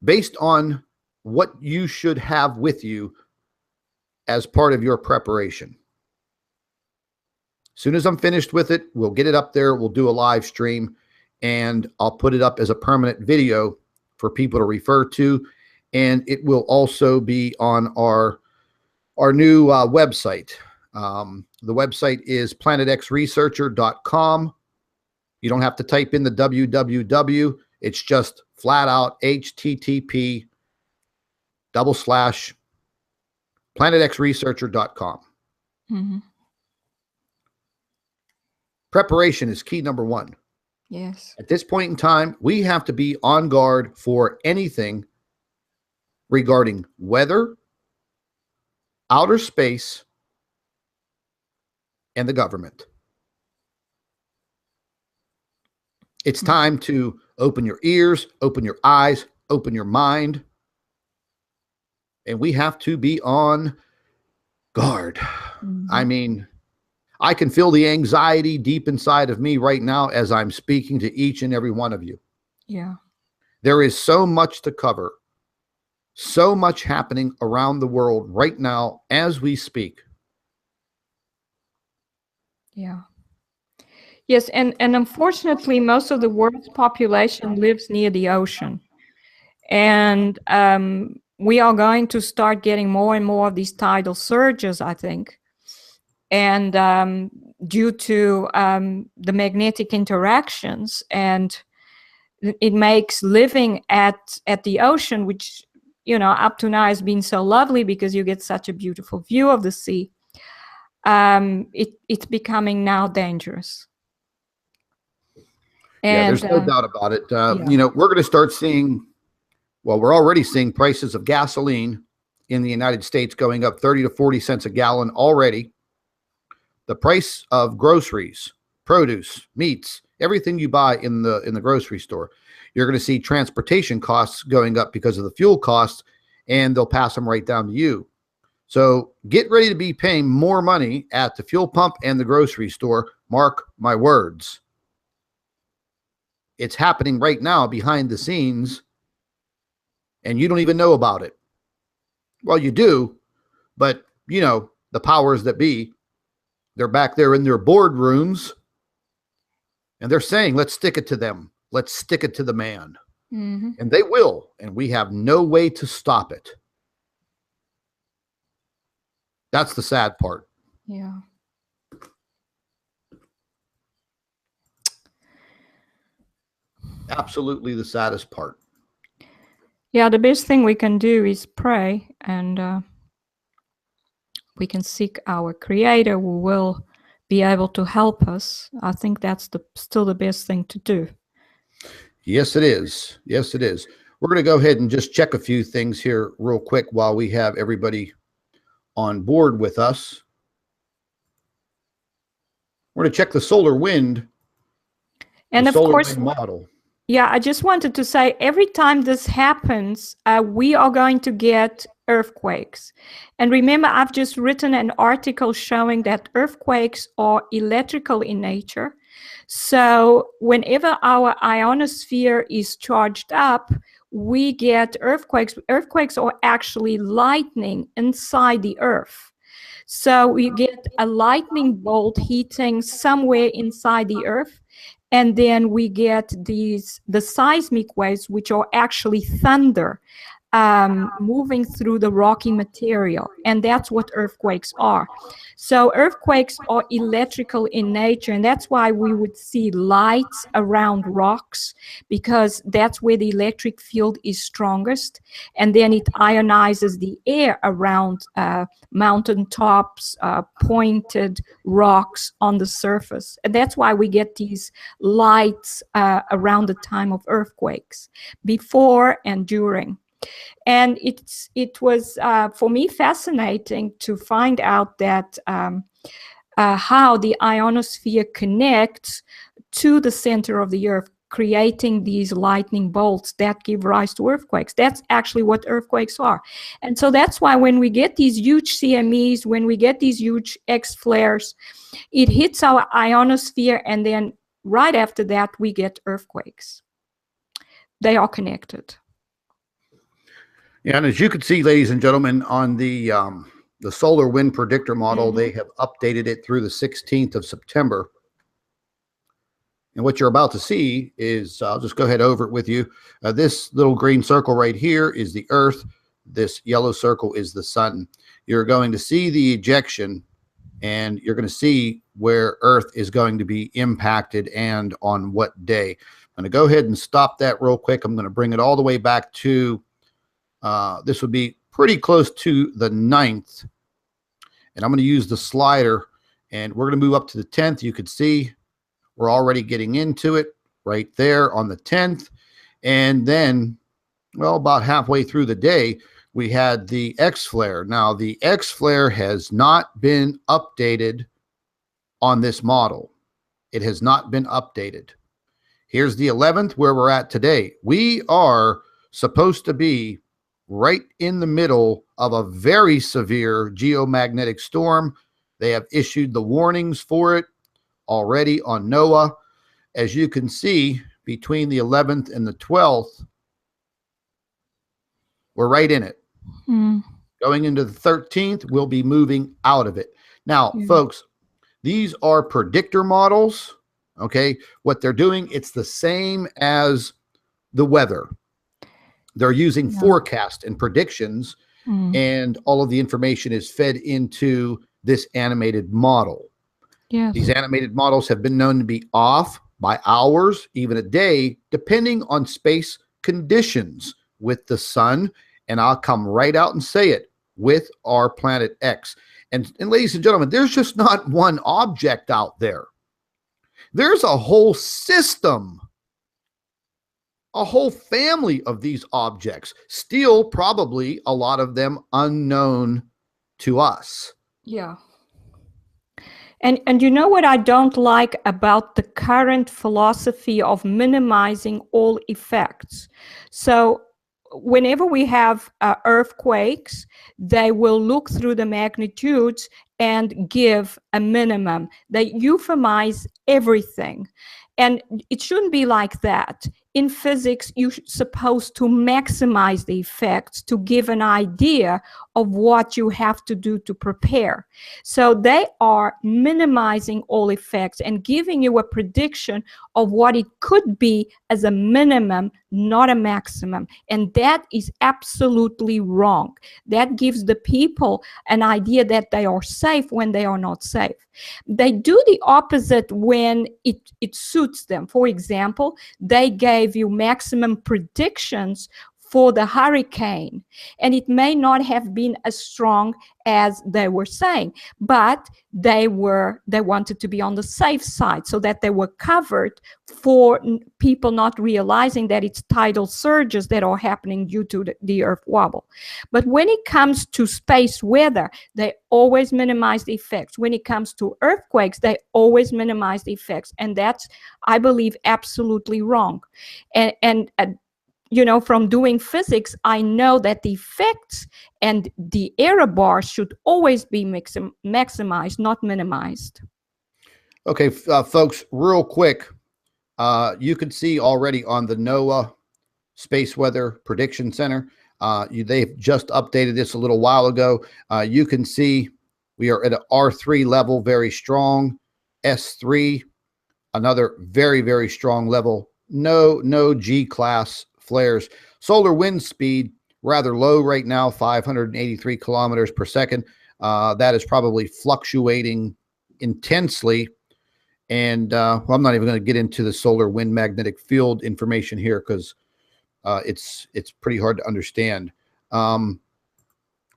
A: based on what you should have with you as part of your preparation. As soon as I'm finished with it, we'll get it up there. We'll do a live stream, and I'll put it up as a permanent video for people to refer to. And it will also be on our new website. The website is planetxresearcher.com. You don't have to type in the www. It's just flat out http://planetxresearcher.com.
B: Mm-hmm.
A: Preparation is key number one.
B: Yes.
A: At this point in time, we have to be on guard for anything regarding weather, outer space, and the government. It's time to open your ears, open your eyes, open your mind, and we have to be on guard. Mm-hmm. I mean, I can feel the anxiety deep inside of me right now as I'm speaking to each and every one of you.
B: Yeah.
A: There is so much to cover, so much happening around the world right now as we speak.
B: Yeah. Yes, and unfortunately, most of the world's population lives near the ocean. And we are going to start getting more and more of these tidal surges, I think. And due to the magnetic interactions, and it makes living at the ocean, which, up to now has been so lovely because you get such a beautiful view of the sea, it's becoming now dangerous.
A: Yeah, there's no doubt about it. We're going to start seeing, well, we're already seeing prices of gasoline in the United States going up 30 to 40 cents a gallon already. The price of groceries, produce, meats, everything you buy in the grocery store, you're going to see transportation costs going up because of the fuel costs, and they'll pass them right down to you. So get ready to be paying more money at the fuel pump and the grocery store. Mark my words. It's happening right now behind the scenes, and you don't even know about it. Well, you do, but the powers that be, they're back there in their boardrooms, and they're saying, let's stick it to them. Let's stick it to the man. Mm-hmm. And they will, and we have no way to stop it. That's the sad part.
B: Yeah.
A: Absolutely the saddest part.
B: Yeah, the best thing we can do is pray, and we can seek our Creator who will be able to help us. I think that's still the best thing to do.
A: Yes, it is. Yes, it is. We're going to go ahead and just check a few things here real quick while we have everybody on board with us. We're going to check the solar wind
B: and of course,
A: model.
B: Yeah, I just wanted to say every time this happens, we are going to get earthquakes. And remember, I've just written an article showing that earthquakes are electrical in nature. So whenever our ionosphere is charged up, we get earthquakes. Earthquakes are actually lightning inside the Earth. So we get a lightning bolt hitting somewhere inside the Earth. And then we get the seismic waves, which are actually thunder moving through the rocky material. And that's what earthquakes are. So earthquakes are electrical in nature. And that's why we would see lights around rocks, because that's where the electric field is strongest. And then it ionizes the air around mountaintops, pointed rocks on the surface. And that's why we get these lights around the time of earthquakes, before and during. And it was, for me, fascinating to find out that how the ionosphere connects to the center of the Earth, creating these lightning bolts that give rise to earthquakes. That's actually what earthquakes are. And so that's why when we get these huge CMEs, when we get these huge X flares, it hits our ionosphere, and then right after that, we get earthquakes. They are connected.
A: Yeah, and as you can see, ladies and gentlemen, on the solar wind predictor model, they have updated it through the 16th of September. And what you're about to see is, I'll just go ahead over it with you. This little green circle right here is the Earth. This yellow circle is the sun. You're going to see the ejection, and you're going to see where Earth is going to be impacted and on what day. I'm going to go ahead and stop that real quick. I'm going to bring it all the way back to this would be pretty close to the 9th. And I'm going to use the slider, and we're going to move up to the 10th. You could see we're already getting into it right there on the 10th. And then, well, about halfway through the day, we had the X flare. Now, the X flare has not been updated on this model. It has not been updated. Here's the 11th, where we're at today. We are supposed to be right in the middle of a very severe geomagnetic storm. They have issued the warnings for it already on NOAA. As you can see, between the 11th and the 12th, we're right in it. Going into the 13th, we'll be moving out of it. Now, folks, these are predictor models. Okay, what they're doing, it's the same as the weather. They're using forecast and predictions, and all of the information is fed into this animated model. These animated models have been known to be off by hours, even a day, depending on space conditions with the sun. And I'll come right out and say it, with our planet X. And ladies and gentlemen, there's just not one object out there. There's a whole system, a whole family of these objects, still probably a lot of them unknown to us.
B: Yeah. And you know what I don't like about the current philosophy of minimizing all effects? So whenever we have earthquakes, they will look through the magnitudes and give a minimum. They euphemize everything. And it shouldn't be like that. In physics, you're supposed to maximize the effects to give an idea of what you have to do to prepare. So they are minimizing all effects and giving you a prediction of what it could be as a minimum, not a maximum. And that is absolutely wrong. That gives the people an idea that they are safe when they are not safe. They do the opposite when it suits them. For example, they gave you maximum predictions for the hurricane. And it may not have been as strong as they were saying, but they wanted to be on the safe side, so that they were covered for people not realizing that it's tidal surges that are happening due to the earth wobble. But when it comes to space weather, they always minimize the effects. When it comes to earthquakes, they always minimize the effects. And that's, I believe, absolutely wrong. And you know, from doing physics, I know that the effects and the error bar should always be maximized, not minimized.
A: Okay, folks, real quick, you can see already on the NOAA Space Weather Prediction Center, they've just updated this a little while ago. You can see we are at an R3 level, very strong. S3, another very, very strong level. No G-class flares. Solar wind speed, rather low right now, 583 kilometers per second. That is probably fluctuating intensely. And well, I'm not even going to get into the solar wind magnetic field information here, because it's pretty hard to understand. We're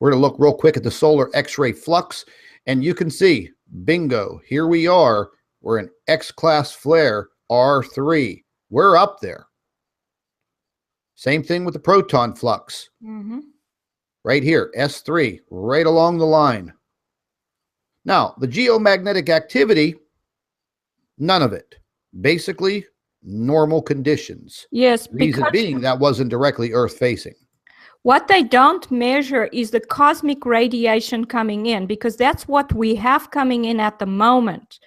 A: going to look real quick at the solar X-ray flux, and you can see, bingo, here we are. We're an X-class flare, R3. We're up there. Same thing with the proton flux. Right here, S3, right along the line. Now, the geomagnetic activity, none of it. Basically, normal conditions.
B: Yes,
A: Reason being that wasn't directly Earth-facing.
B: What they don't measure is the cosmic radiation coming in, because that's what we have coming in at the moment.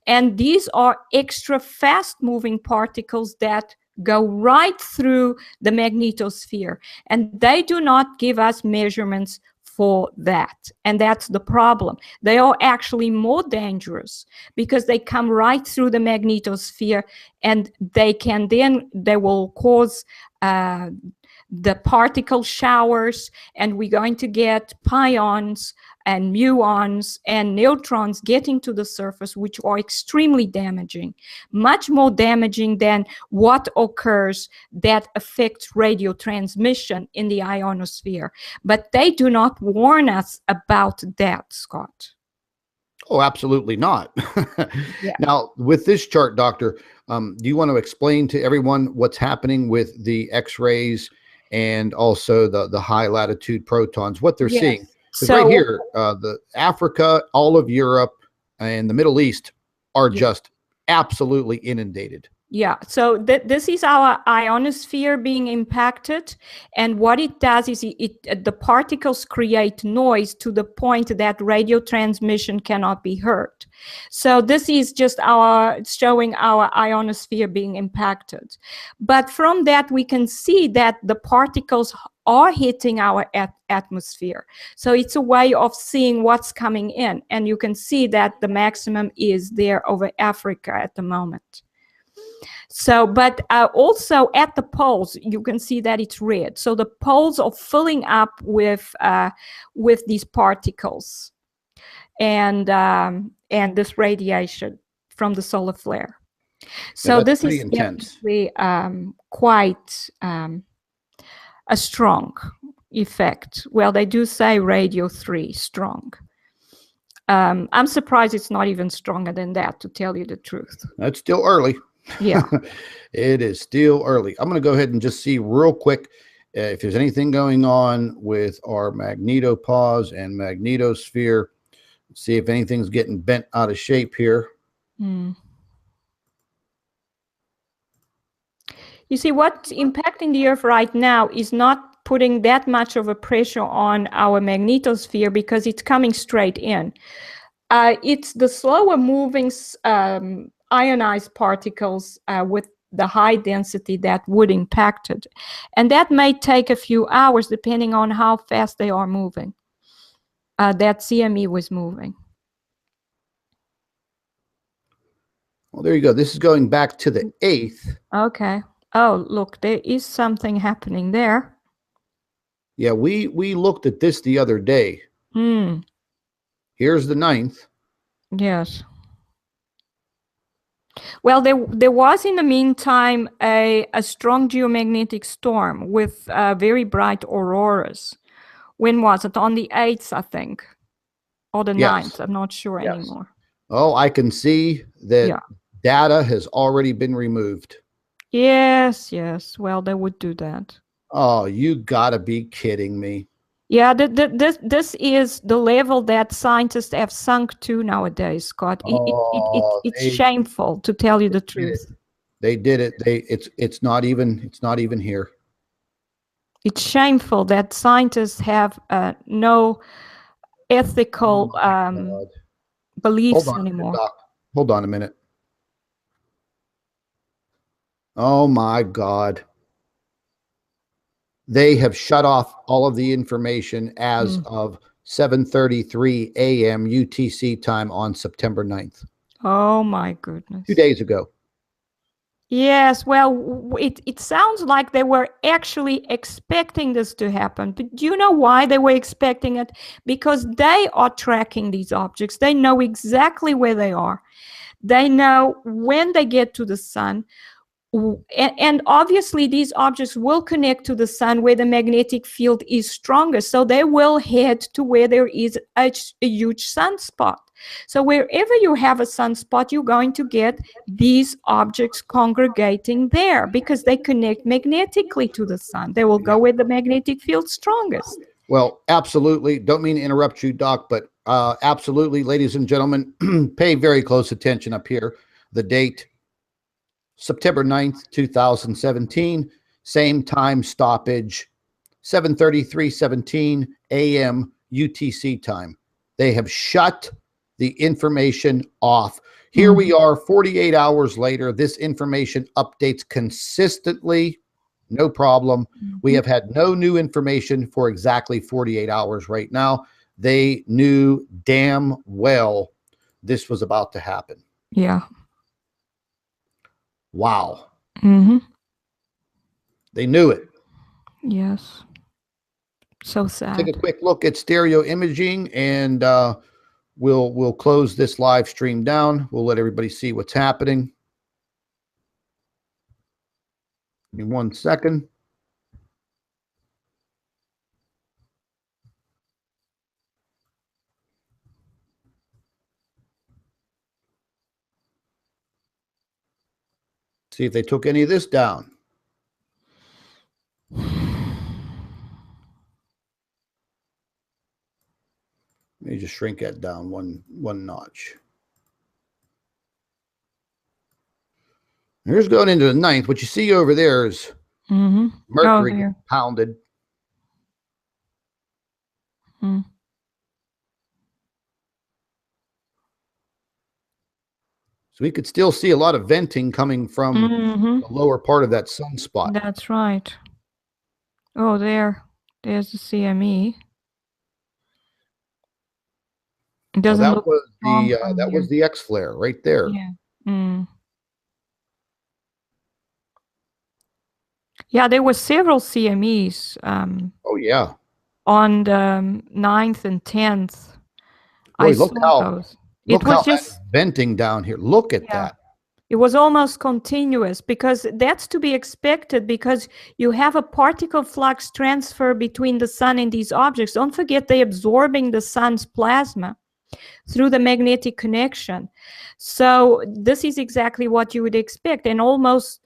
B: And these are extra fast-moving particles that go right through the magnetosphere. And they do not give us measurements for that. And that's the problem. They are actually more dangerous because they come right through the magnetosphere, and they will cause the particle showers, and we're going to get pions and muons and neutrons getting to the surface, which are extremely damaging, much more damaging than what occurs that affects radio transmission in the ionosphere. But they do not warn us about that, Scott.
A: Oh, absolutely not.
B: Yeah.
A: Now, with this chart, Doctor, do you want to explain to everyone what's happening with the X-rays and also the high latitude protons, what they're seeing? Because right here, the Africa, all of Europe, and the Middle East are just absolutely inundated.
B: Yeah, so this is our ionosphere being impacted, and what it does is the particles create noise to the point that radio transmission cannot be heard. So this is just showing our ionosphere being impacted. But from that, we can see that the particles are hitting our atmosphere. So it's a way of seeing what's coming in, and you can see that the maximum is there over Africa at the moment. So, but also at the poles, you can see that it's red. So the poles are filling up with these particles and this radiation from the solar flare. So this is definitely quite a strong effect. Well, they do say radio 3 strong. I'm surprised it's not even stronger than that, to tell you the truth.
A: That's still early.
B: Yeah.
A: It is still early. I'm going to go ahead and just see real quick if there's anything going on with our magnetopause and magnetosphere. See if anything's getting bent out of shape here.
B: You see, what's impacting the Earth right now is not putting that much of a pressure on our magnetosphere because it's coming straight in. It's the slower moving ionized particles with the high density that would impact it. And that may take a few hours depending on how fast they are moving. That CME was moving.
A: Well, there you go. This is going back to the 8th.
B: Okay. Oh, look, there is something happening there.
A: Yeah, we looked at this the other day. Here's the 9th.
B: Yes. Well, there was in the meantime a strong geomagnetic storm with very bright auroras. When was it? On the 8th, I think, or the
A: Yes.
B: 9th. I'm not sure
A: Yes.
B: anymore.
A: Oh, I can see that
B: Yeah.
A: data has already been removed.
B: Yes, yes. Well, they would do that.
A: Oh, you gotta be kidding me.
B: Yeah, this is the level that scientists have sunk to nowadays, Scott. It's shameful, to tell you the truth.
A: They did it. It's not even here.
B: It's shameful that scientists have no ethical beliefs anymore.
A: Hold on a minute. Oh my God. They have shut off all of the information as of 7:33 a.m. UTC time on September 9th.
B: Oh my goodness.
A: 2 days ago.
B: Yes, well, it sounds like they were actually expecting this to happen. But do you know why they were expecting it? Because they are tracking these objects. They know exactly where they are. They know when they get to the sun. And obviously, these objects will connect to the sun where the magnetic field is stronger. So they will head to where there is a huge sunspot. So wherever you have a sunspot, you're going to get these objects congregating there because they connect magnetically to the sun. They will go where the magnetic field's strongest.
A: Well, absolutely. Don't mean to interrupt you, Doc, but absolutely, ladies and gentlemen, pay very close attention up here. The date, September 9th, 2017, same time stoppage, 7:33:17 a.m. UTC time. They have shut the information off. Here we are 48 hours later. This information updates consistently. No problem. We have had no new information for exactly 48 hours right now. They knew damn well this was about to happen.
B: Yeah.
A: Wow.
B: Mm-hmm.
A: They knew it.
B: Yes. So sad.
A: Take a quick look at stereo imaging, and we'll close this live stream down. We'll let everybody see what's happening. Give me 1 second. See if they took any of this down. Let me just shrink that down one notch. Here's going into the 9th. What you see over there is Mercury getting pounded. So we could still see a lot of venting coming from the lower part of that sunspot.
B: That's right. Oh, there's the CME. It doesn't
A: that
B: look
A: was
B: strong
A: the
B: from
A: that
B: here.
A: was the X flare right there.
B: Yeah. Yeah, there were several CMEs.
A: Oh yeah.
B: On the 9th and 10th.
A: Boy,
B: I
A: look
B: saw
A: how
B: those.
A: look
B: It was
A: how
B: just
A: that's venting down here. Look at that.
B: It was almost continuous because that's to be expected because you have a particle flux transfer between the sun and these objects. Don't forget they're absorbing the sun's plasma through the magnetic connection. So this is exactly what you would expect, and almost,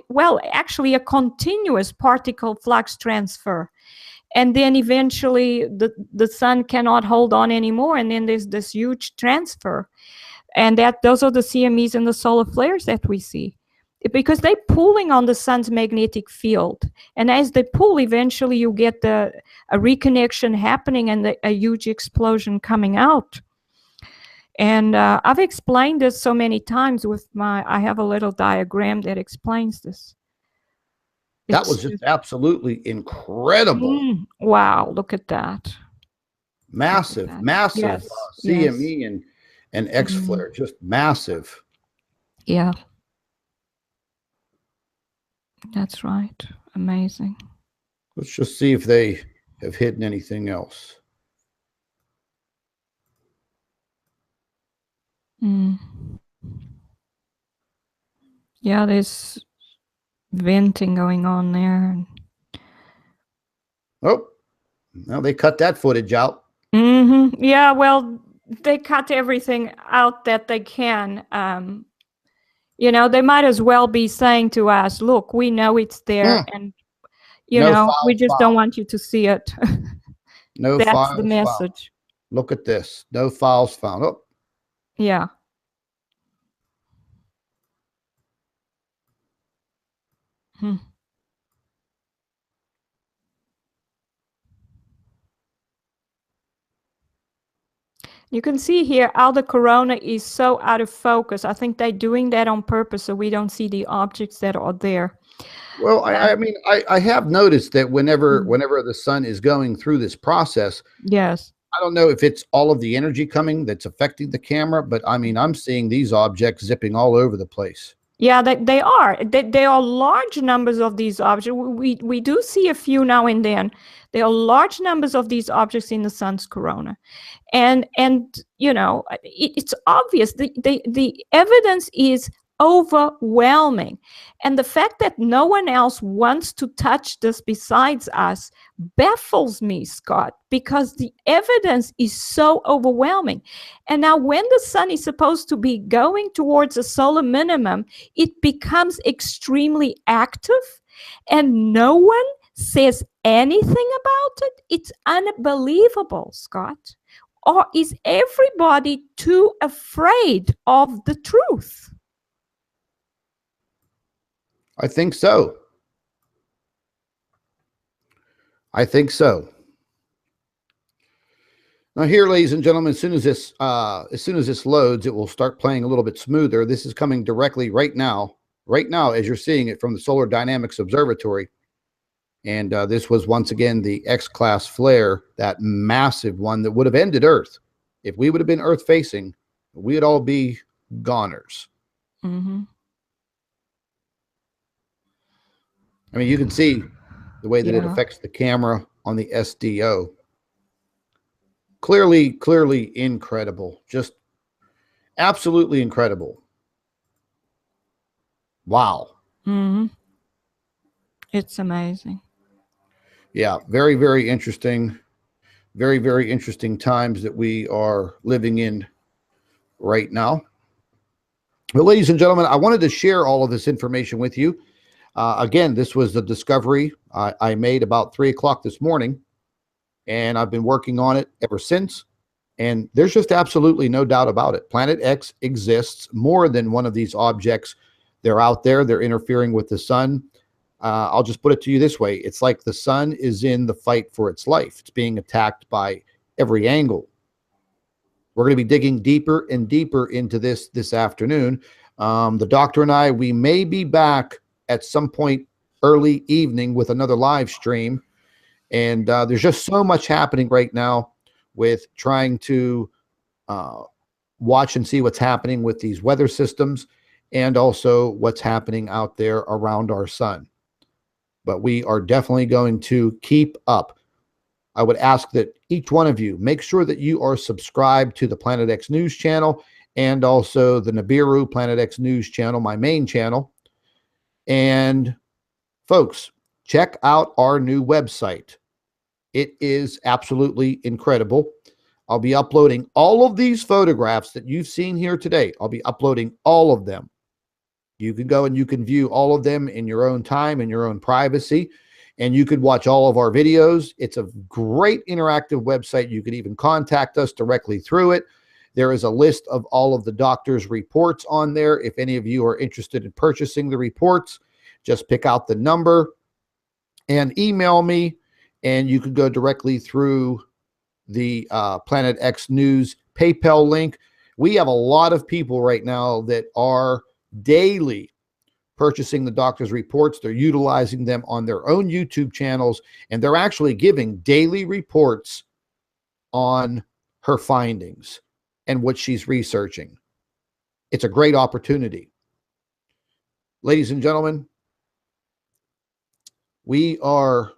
B: well, actually a continuous particle flux transfer. And then eventually the sun cannot hold on anymore, and then there's this huge transfer. And those are the CMEs and the solar flares that we see, because they're pulling on the sun's magnetic field. And as they pull, eventually you get a reconnection happening and a huge explosion coming out. And I've explained this so many times with I have a little diagram that explains this.
A: That was just absolutely incredible.
B: Wow, look at that.
A: Massive, massive
B: Yes,
A: CME and X flare, just massive.
B: Yeah. That's right. Amazing.
A: Let's just see if they have hidden anything else.
B: Yeah, there's venting going on there.
A: Oh, now they cut that footage out.
B: Yeah, well, they cut everything out that they can. You know, they might as well be saying to us, look, we know it's there, and, you
A: No
B: know, we
A: files
B: just
A: found.
B: don't want you to see it.
A: No
B: That's
A: files
B: the message.
A: found. Look at this. No files found. Oh.
B: Yeah. You can see here how the corona is so out of focus. I think they're doing that on purpose so we don't see the objects that are there.
A: Well, I mean, I have noticed that whenever the sun is going through this process,
B: yes,
A: I don't know if it's all of the energy coming that's affecting the camera, but I mean, I'm seeing these objects zipping all over the place.
B: yeah, they are. There are large numbers of these objects. We do see a few now and then. There are large numbers of these objects in the sun's corona. And you know, it's obvious. The evidence is overwhelming. And the fact that no one else wants to touch this besides us baffles me, Scott, because the evidence is so overwhelming. And now when the sun is supposed to be going towards a solar minimum, it becomes extremely active and no one says anything about it. It's unbelievable, Scott. Or is everybody too afraid of the truth?
A: I think so. I think so. Now here, ladies and gentlemen, as soon as this loads, it will start playing a little bit smoother. This is coming directly right now, as you're seeing it from the Solar Dynamics Observatory. And this was once again the X-class flare, that massive one that would have ended Earth. If we would have been Earth facing, we'd all be goners.
B: Mm-hmm.
A: I mean, you can see the way that it
B: Yeah.
A: affects the camera on the SDO. Clearly incredible. Just absolutely incredible. Wow.
B: Mm-hmm. It's amazing.
A: Yeah, very interesting. Very interesting times that we are living in right now. Well, ladies and gentlemen, I wanted to share all of this information with you. Again, this was the discovery I made about 3 o'clock this morning, and I've been working on it ever since. And there's just absolutely no doubt about it. Planet X exists. More than one of these objects. They're out there. They're interfering with the sun. I'll just put it to you this way. It's like the sun is in the fight for its life. It's being attacked by every angle. We're going to be digging deeper and deeper into this afternoon. The doctor and I, we may be back at some point early evening with another live stream. And there's just so much happening right now with trying to watch and see what's happening with these weather systems and also what's happening out there around our sun. But we are definitely going to keep up. I would ask that each one of you make sure that you are subscribed to the Planet X News channel and also the Nibiru Planet X News channel, my main channel. And folks, check out our new website. It is absolutely incredible. I'll be uploading all of these photographs that you've seen here today. I'll be uploading all of them. You can go and you can view all of them in your own time, in your own privacy, and you could watch all of our videos. It's a great interactive website. You could even contact us directly through it. There is a list of all of the doctor's reports on there. If any of you are interested in purchasing the reports, just pick out the number and email me, and you could go directly through the Planet X News PayPal link. We have a lot of people right now that are daily purchasing the doctor's reports. They're utilizing them on their own YouTube channels, and they're actually giving daily reports on her findings and what she's researching. It's a great opportunity. Ladies and gentlemen, we are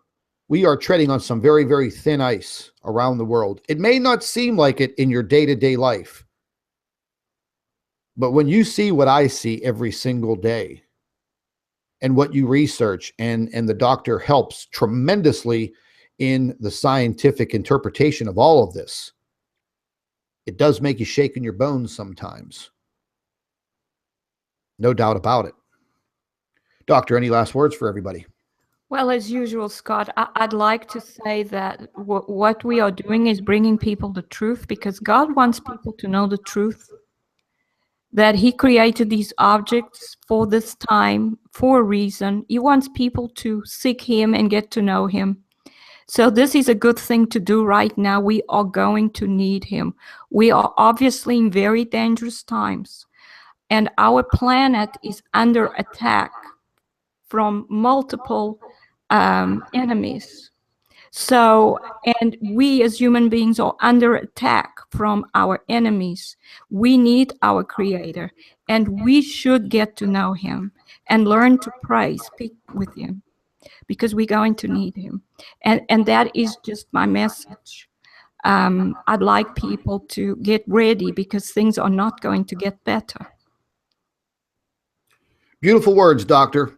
A: treading on some very thin ice around the world. It may not seem like it in your day-to-day life, but when you see what I see every single day, and what you research, and the doctor helps tremendously in the scientific interpretation of all of this. It does make you shake in your bones sometimes. No doubt about it. Doctor, any last words for everybody?
B: Well, as usual, Scott, I'd like to say that what we are doing is bringing people the truth, because God wants people to know the truth, that he created these objects for this time, for a reason. He wants people to seek him and get to know him. So this is a good thing to do right now. We are going to need him. We are obviously in very dangerous times, and our planet is under attack from multiple enemies. So, and we as human beings are under attack from our enemies. We need our Creator, and we should get to know him and learn to pray, speak with him, because we're going to need him. And that is just my message. I'd like people to get ready, because things are not going to get better.
A: Beautiful words, Doctor.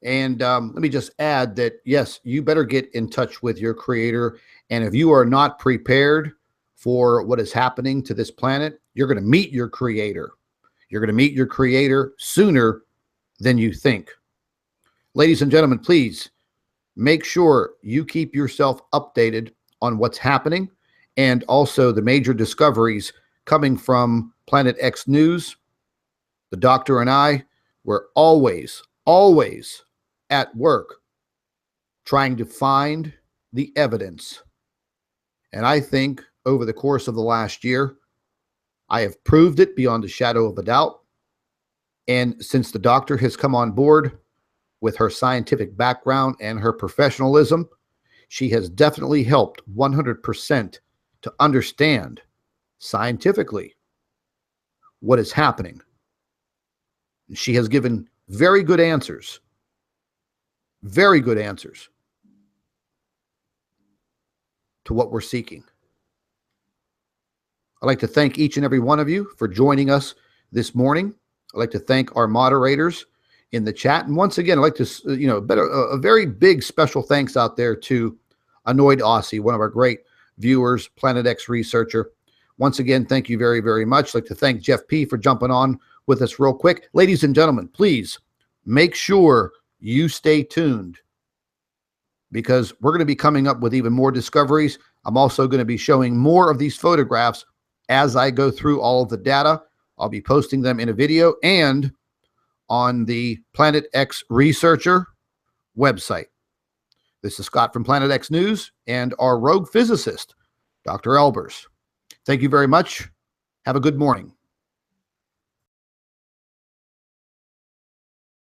A: And let me just add that, yes, you better get in touch with your Creator. And if you are not prepared for what is happening to this planet, you're going to meet your Creator. You're going to meet your Creator sooner than you think. Ladies and gentlemen, please make sure you keep yourself updated on what's happening, and also the major discoveries coming from Planet X News. The doctor and I were always at work trying to find the evidence. And I think over the course of the last year, I have proved it beyond a shadow of a doubt. And since the doctor has come on board with her scientific background and her professionalism, she has definitely helped 100% to understand scientifically what is happening. She has given very good answers to what we're seeking. I'd like to thank each and every one of you for joining us this morning. I'd like to thank our moderators in the chat. And once again, I'd like to, a very big special thanks out there to Annoyed Aussie, one of our great viewers, Planet X researcher. Once again, thank you very, very much. I'd like to thank Jeff P. for jumping on with us real quick. Ladies and gentlemen, please make sure you stay tuned, because we're going to be coming up with even more discoveries. I'm also going to be showing more of these photographs as I go through all of the data. I'll be posting them in a video and on the Planet X Researcher website. This is Scott from Planet X News and our rogue physicist, Dr. Albers. Thank you very much. Have a good morning.